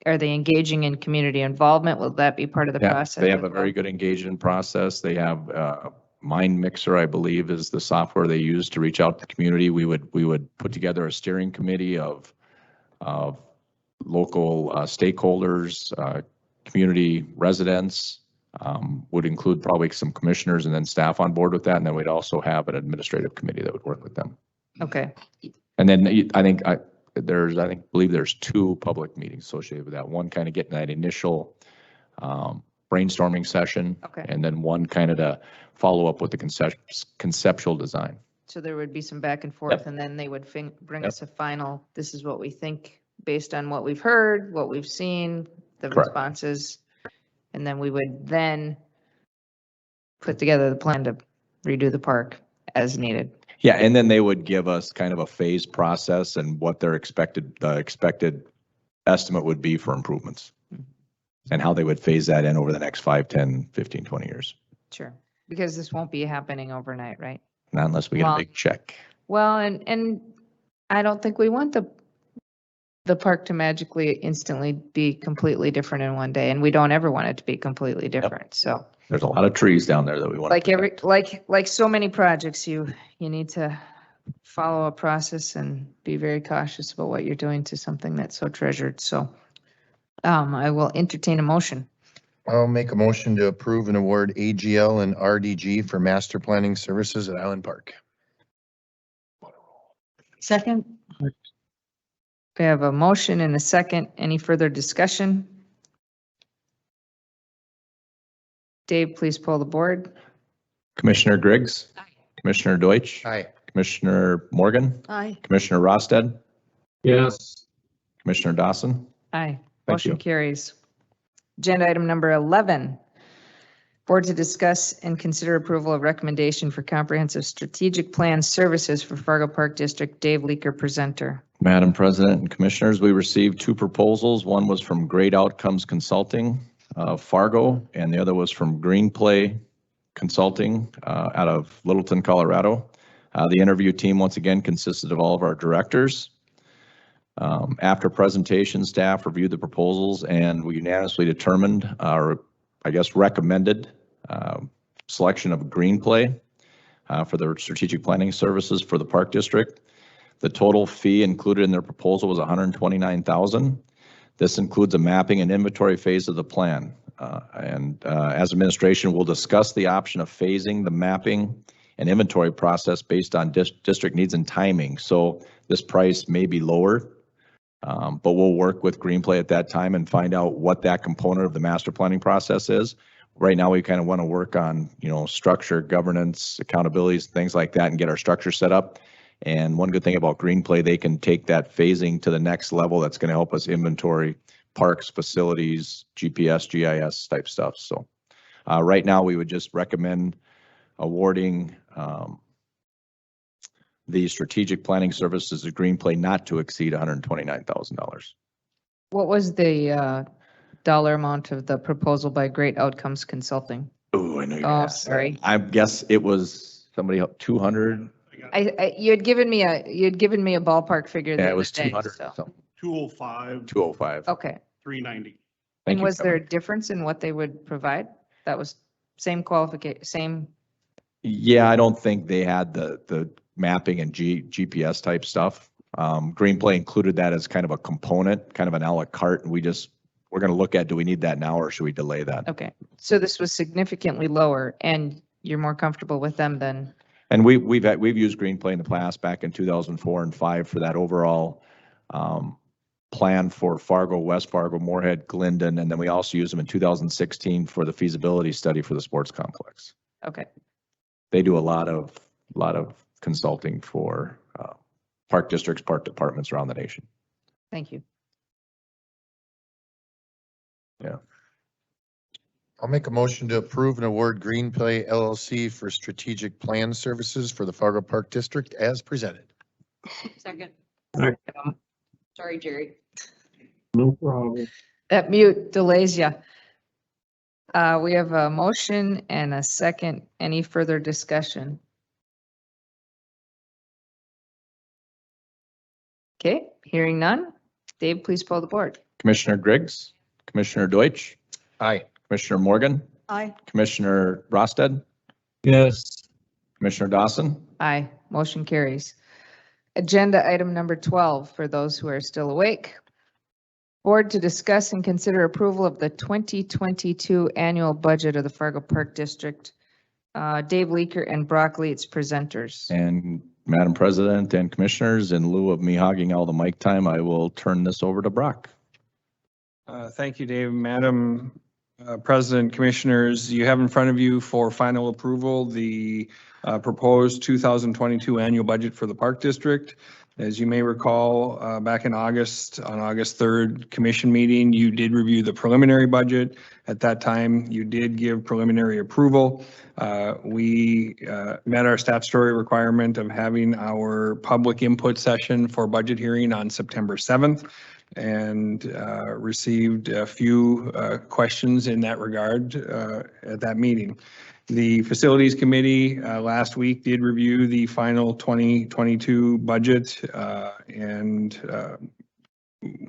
are they engaging in community involvement? Will that be part of the Yeah, process? they have a very good engagement process. They have Mind Mixer, I believe, is the software they use to reach out to the community. We would put together a steering committee of local stakeholders, community residents, would include probably some commissioners and then staff on board with that. And then we'd also have an administrative committee that would work with them. Okay. And then I believe there's 2 public meetings associated with that. One kind of getting that initial brainstorming session. Okay. And then one kind of to follow up with the conceptual design. So there would be some back and forth. Yep. And then they would bring Yep. us a final, this is what we think based on what we've heard, what we've seen, the Correct. responses. And then we would then put together the plan to redo the park as needed. Yeah, and then they would give us kind of a phased process and what their expected estimate would be for improvements and how they would phase that in over the next 5, 10, 15, 20 years. Sure. Because this won't be happening overnight, right? Not unless we get a Well- big check. Well, and I don't think we want the park to magically instantly be completely different in one day. And we don't ever want it to be completely different. So There's a lot of trees down there that we want. like so many projects, you need to follow a process and be very cautious about what you're doing to something that's so treasured. So I will entertain a motion. I'll make a motion to approve and award AGL and RDG for master planning services at Island Park. Second? We have a motion and a second. Any further discussion? Dave, please pull the board. Commissioner Griggs, Commissioner Deutsch, Aye. Commissioner Morgan, Aye. Commissioner Rosted, Yes. Commissioner Dawson. Aye. Thank Motion you. carries. Agenda item number 11. Board to discuss and consider approval of recommendation for comprehensive strategic plan services for Fargo Park District. Dave Leaker, presenter. Madam President and Commissioners, we received 2 proposals. One was from Great Outcomes Consulting, Fargo, and the other was from Green Play Consulting out of Littleton, Colorado. The interview team, once again, consisted of all of our directors. After presentation, staff reviewed the proposals and we unanimously determined, recommended selection of Green Play for their strategic planning services for the Park District. The total fee included in their proposal was $129,000. This includes a mapping and inventory phase of the plan. As administration, we'll discuss the option of phasing the mapping and inventory process based on district needs and timing. So this price may be lower, but we'll work with Green Play at that time and find out what that component of the master planning process is. Right now, we kind of want to work on, structure, governance, accountabilities, things like that, and get our structure set up. And one good thing about Green Play, they can take that phasing to the next level. That's going to help us inventory parks, facilities, GPS, GIS type stuff. So right now, we would just recommend awarding the strategic planning services of Green Play not to exceed $129,000. What was the dollar amount of the proposal by Great Outcomes Consulting? Oh, I know you're Oh, gonna ask that. sorry. I guess it was somebody up 200. You had given me a ballpark figure. the Yeah, it other was day, 200, so- something. 205, 205. Okay. 390. Thank And you, was there a Kevin. difference in what they would provide? That was same qualification, same, Yeah, I don't think they had the mapping and GPS type stuff. Green Play included that as kind of a component, kind of an à la carte, and we're going to look at, do we need that now or should we delay that? okay. So this was significantly lower and you're more comfortable with them than, And we've used Green Play in the past back in 2004 and 5 for that overall plan for Fargo, West Fargo, Moorhead, Glendon, and then we also used them in 2016 for the feasibility study for the sports complex. okay. They do a lot of consulting for park districts, park departments around the nation. Thank you. Yeah. I'll make a motion to approve and award Green Play LLC for strategic plan services for the Fargo Park District as presented. Second. Right. Sorry, Jerry. No problem. That mute delays you. We have a motion and a second. Any further discussion? Okay, hearing none. Dave, please pull the board. Commissioner Griggs, Commissioner Deutsch, Aye. Commissioner Morgan, Aye. Commissioner Rosted, Yes. Commissioner Dawson. Aye, motion carries. Agenda item number 12, for those who are still awake. Board to discuss and consider approval of the 2022 annual budget of the Fargo Park District. Dave Leaker and Brock Leeds presenters. And Madam President and Commissioners, in lieu of me hogging all the mic time, I will turn this over to Brock. Thank you, Dave. Madam President, Commissioners, you have in front of you for final approval the proposed 2022 annual budget for the Park District. As you may recall, back in August, on August 3rd commission meeting, you did review the preliminary budget. At that time, you did give preliminary approval. We met our statutory requirement of having our public input session for budget hearing on September 7th and received a few questions in that regard at that meeting. The Facilities Committee last week did review the final 2022 budget and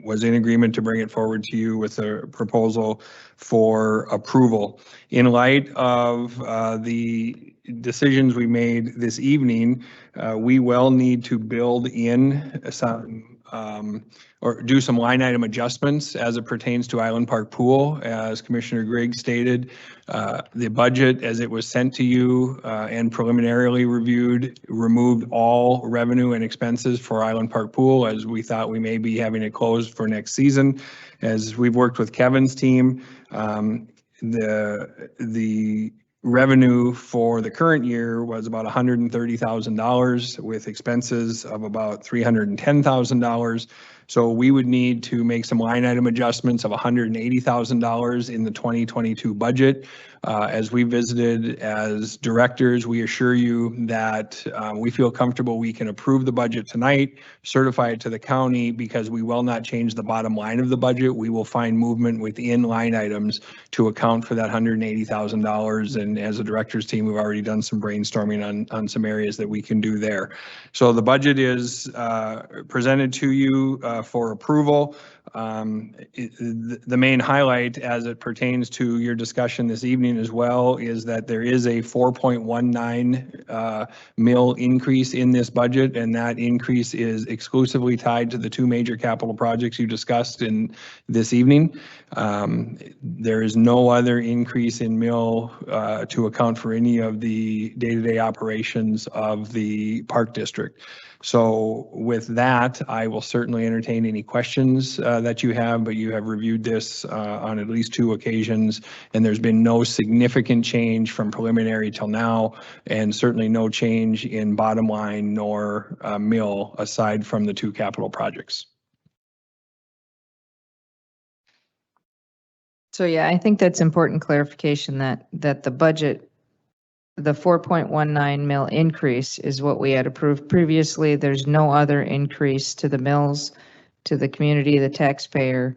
was in agreement to bring it forward to you with a proposal for approval. In light of the decisions we made this evening, we will need to build in some or do some line item adjustments as it pertains to Island Park Pool. As Commissioner Griggs stated, the budget as it was sent to you and preliminarily reviewed removed all revenue and expenses for Island Park Pool, as we thought we may be having it closed for next season. As we've worked with Kevin's team, the revenue for the current year was about $130,000 with expenses of about $310,000. So we would need to make some line item adjustments of $180,000 in the 2022 budget. As we visited as directors, we assure you that we feel comfortable we can approve the budget tonight, certify it to the county, because we will not change the bottom line of the budget. We will find movement within line items to account for that $180,000. And as a director's team, we've already done some brainstorming on some areas that we can do there. So the budget is presented to you for approval. The main highlight as it pertains to your discussion this evening as well is that there is a 4.19 mil increase in this budget, and that increase is exclusively tied to the two major capital projects you discussed in this evening. There is no other increase in mil to account for any of the day-to-day operations of the Park District. So with that, I will certainly entertain any questions that you have, but you have reviewed this on at least 2 occasions, and there's been no significant change from preliminary till now, and certainly no change in bottom line nor mill aside from the 2 capital projects. So yeah, I think that's important clarification that the budget, the 4.19 mil increase is what we had approved previously. There's no other increase to the mills, to the community, the taxpayer.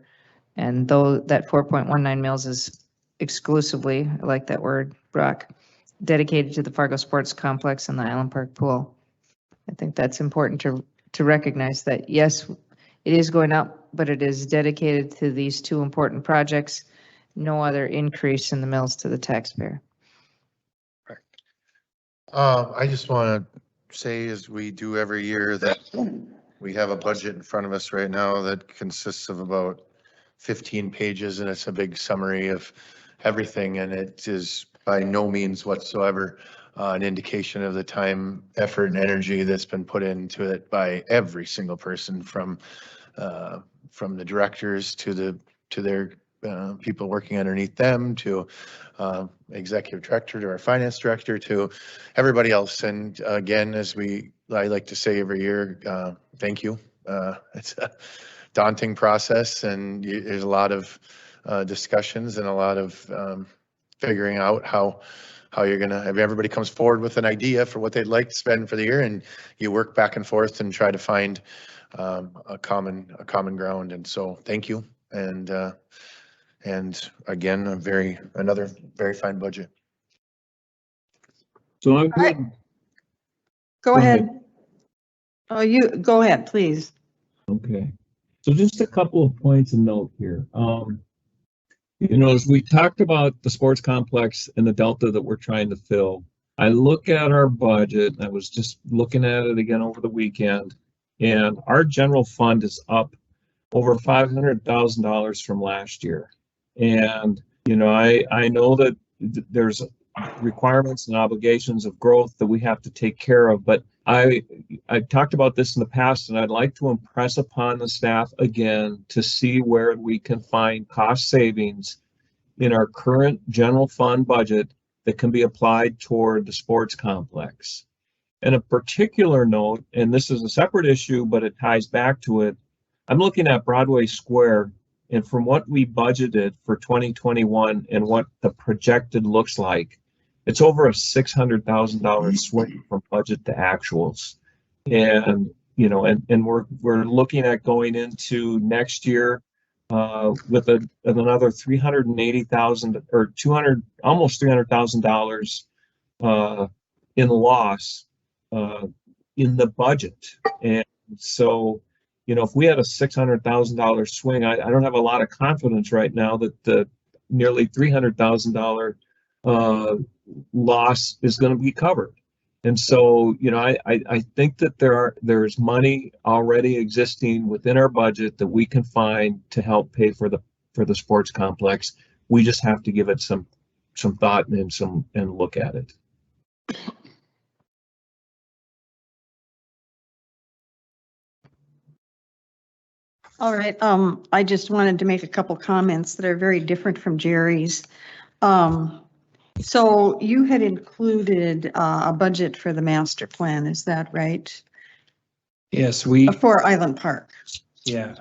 And though that 4.19 mils is exclusively, I like that word, Brock, dedicated to the Fargo Sports Complex and the Island Park Pool. I think that's important to recognize that, yes, it is going up, but it is dedicated to these two important projects. No other increase in the mills to the taxpayer. I just want to say, as we do every year, that we have a budget in front of us right now that consists of about 15 pages, and it's a big summary of everything, and it is by no means whatsoever an indication of the time, effort, and energy that's been put into it by every single person, from the directors to their people working underneath them, to executive director, to our finance director, to everybody else. And again, I like to say every year, thank you. It's a daunting process, and there's a lot of discussions and a lot of figuring out how you're gonna, everybody comes forward with an idea for what they'd like to spend for the year, and you work back and forth and try to find a common ground. And so thank you. And again, another very fine budget. So I'm good. Go Go ahead. ahead. Oh, you, go ahead, please. Okay. So just a couple of points of note here. As we talked about the sports complex and the delta that we're trying to fill, I look at our budget, I was just looking at it again over the weekend, and our general fund is up over $500,000 from last year. And, I know that there's requirements and obligations of growth that we have to take care of, but I've talked about this in the past, and I'd like to impress upon the staff again to see where we can find cost savings in our current general fund budget that can be applied toward the sports complex. And a particular note, and this is a separate issue, but it ties back to it, I'm looking at Broadway Square, and from what we budgeted for 2021 and what the projected looks like, it's over a $600,000 swing from budget to actuals. And, and we're looking at going into next year with another $380,000 or almost $300,000 in loss in the budget. And so, if we had a $600,000 swing, I don't have a lot of confidence right now that the nearly $300,000 loss is going to be covered. And so, I think that there's money already existing within our budget that we can find to help pay for the sports complex. We just have to give it some thought and look at it. All right, I just wanted to make a couple comments that are very different from Jerry's. So you had included a budget for the master plan, is that right? Yes, For Island Park. Yeah,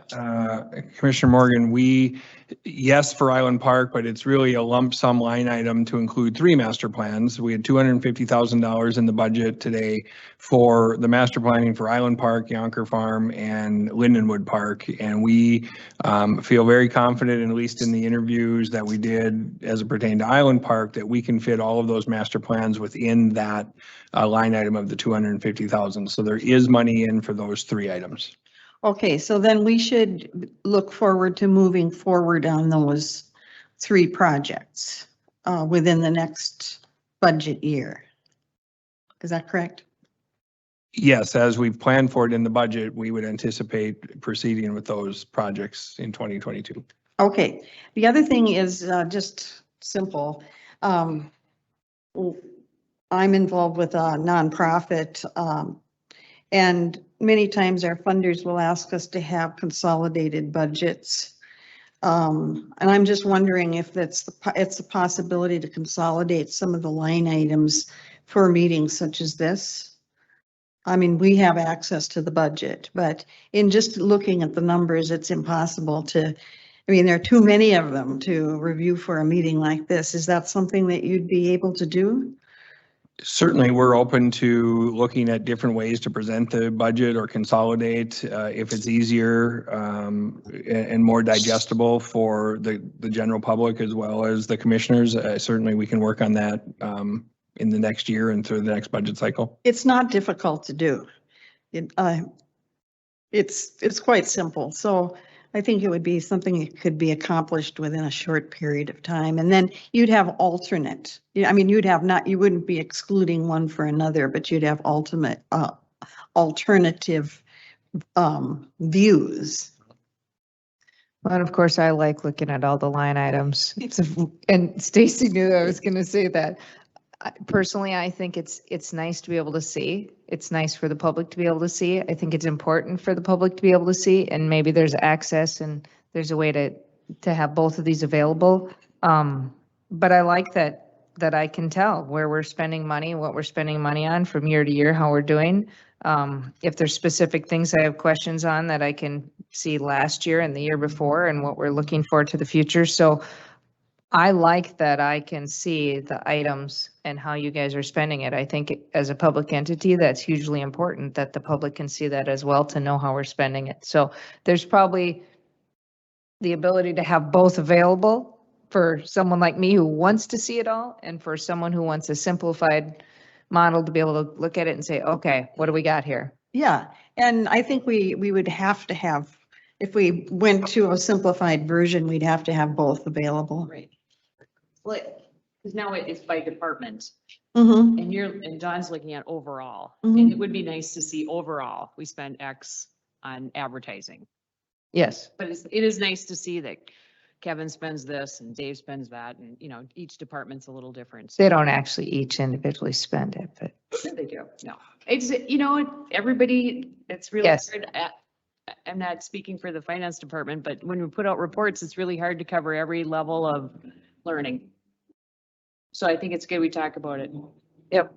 Commissioner Morgan, yes, for Island Park, but it's really a lump sum line item to include 3 master plans. We had $250,000 in the budget today for the master planning for Island Park, Yonker Farm, and Lindenwood Park. And we feel very confident, at least in the interviews that we did as it pertained to Island Park, that we can fit all of those master plans within that line item of the $250,000. So there is money in for those 3 items. Okay, so then we should look forward to moving forward on those 3 projects within the next budget year. Is that correct? Yes, as we've planned for it in the budget, we would anticipate proceeding with those projects in 2022. Okay, the other thing is just simple. I'm involved with a nonprofit, and many times our funders will ask us to have consolidated budgets. And I'm just wondering if it's a possibility to consolidate some of the line items for meetings such as this. I mean, we have access to the budget, but in just looking at the numbers, it's impossible to I mean, there are too many of them to review for a meeting like this. Is that something that you'd be able to do? Certainly, we're open to looking at different ways to present the budget or consolidate if it's easier and more digestible for the general public as well as the commissioners. Certainly, we can work on that in the next year and through the next budget cycle. It's not difficult to do. It's quite simple. So I think it would be something that could be accomplished within a short period of time. And then you'd have alternate. I mean, you'd have not, you wouldn't be excluding one for another, but you'd have alternative views. Well, and of course, I like looking at all the line items. And Stacy knew I was going to say that. Personally, I think it's nice to be able to see. It's nice for the public to be able to see. I think it's important for the public to be able to see, and maybe there's access and there's a way to have both of these available. But I like that I can tell where we're spending money, what we're spending money on from year to year, how we're doing. If there's specific things I have questions on that I can see last year and the year before and what we're looking for to the future. So I like that I can see the items and how you guys are spending it. I think as a public entity, that's hugely important that the public can see that as well, to know how we're spending it. So there's probably the ability to have both available for someone like me who wants to see it all, and for someone who wants a simplified model to be able to look at it and say, okay, what do we got here? Yeah, and I think we would have to have, if we went to a simplified version, we'd have to have both available. Right. Well, because now it is by department, Mm-hmm. and John's looking at overall. Mhm. And it would be nice to see overall, we spend X on advertising. Yes. But it is nice to see that Kevin spends this and Dave spends that, and, each department's a little different. They don't actually each individually spend it, but Sure they do. No, it's, everybody, it's really Yes. hard. I'm not speaking for the finance department, but when we put out reports, it's really hard to cover every level of learning. So I think it's good we talk about it. Yep.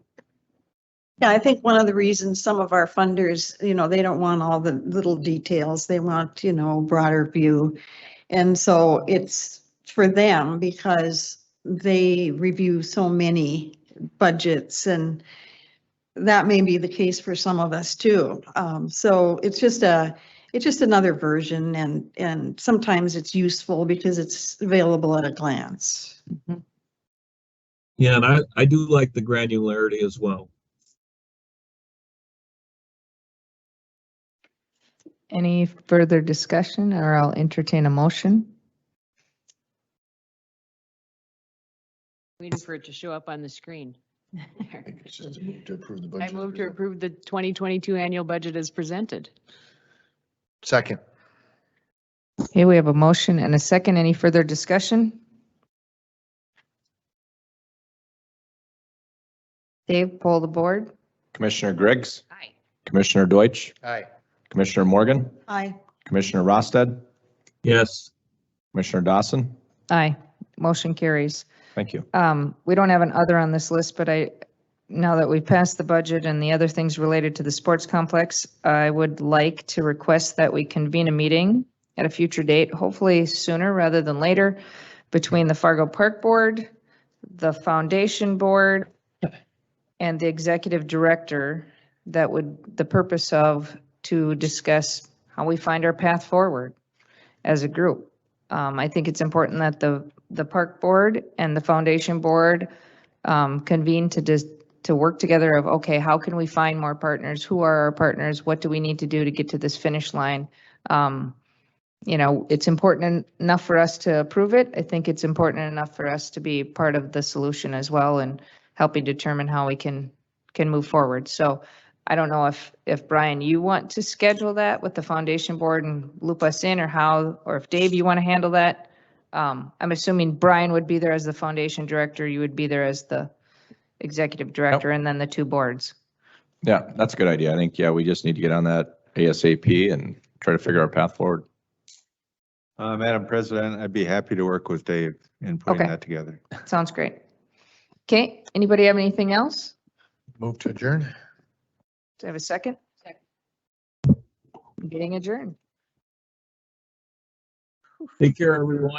Yeah, I think one of the reasons some of our funders, they don't want all the little details. They want, broader view. And so it's for them because they review so many budgets, and that may be the case for some of us too. So it's just another version, and sometimes it's useful because it's available at a glance. Mm-hmm. Yeah, and I do like the granularity as well. Any further discussion, or I'll entertain a motion? Waiting for it to show up on the screen. To approve the I budget. move to approve the 2022 annual budget as presented. Second. Okay, we have a motion and a second. Any further discussion? Dave, poll the board. Commissioner Griggs, Aye. Commissioner Deutsch, Aye. Commissioner Morgan, Aye. Commissioner Rosted, Yes. Commissioner Dawson. Aye. Motion carries. Thank you. We don't have an other on this list, but now that we've passed the budget and the other things related to the sports complex, I would like to request that we convene a meeting at a future date, hopefully sooner rather than later, between the Fargo Park Board, the Foundation Board, and the Executive Director, the purpose of to discuss how we find our path forward as a group. I think it's important that the Park Board and the Foundation Board convene to work together of, okay, how can we find more partners? Who are our partners? What do we need to do to get to this finish line? It's important enough for us to approve it. I think it's important enough for us to be part of the solution as well and helping determine how we can move forward. So I don't know if Brian, you want to schedule that with the Foundation Board and loop us in, or if Dave, you want to handle that. I'm assuming Brian would be there as the Foundation Director, you would be there as the Executive Director, and then the two boards. Yeah, that's a good idea. I think, we just need to get on that ASAP and try to figure our path forward. Madam President, I'd be happy to work with Dave in putting Okay. that together. Sounds great. Okay, anybody have anything else? Move to adjourn. Do I have a second? Second. Meeting adjourned. Take care, everyone.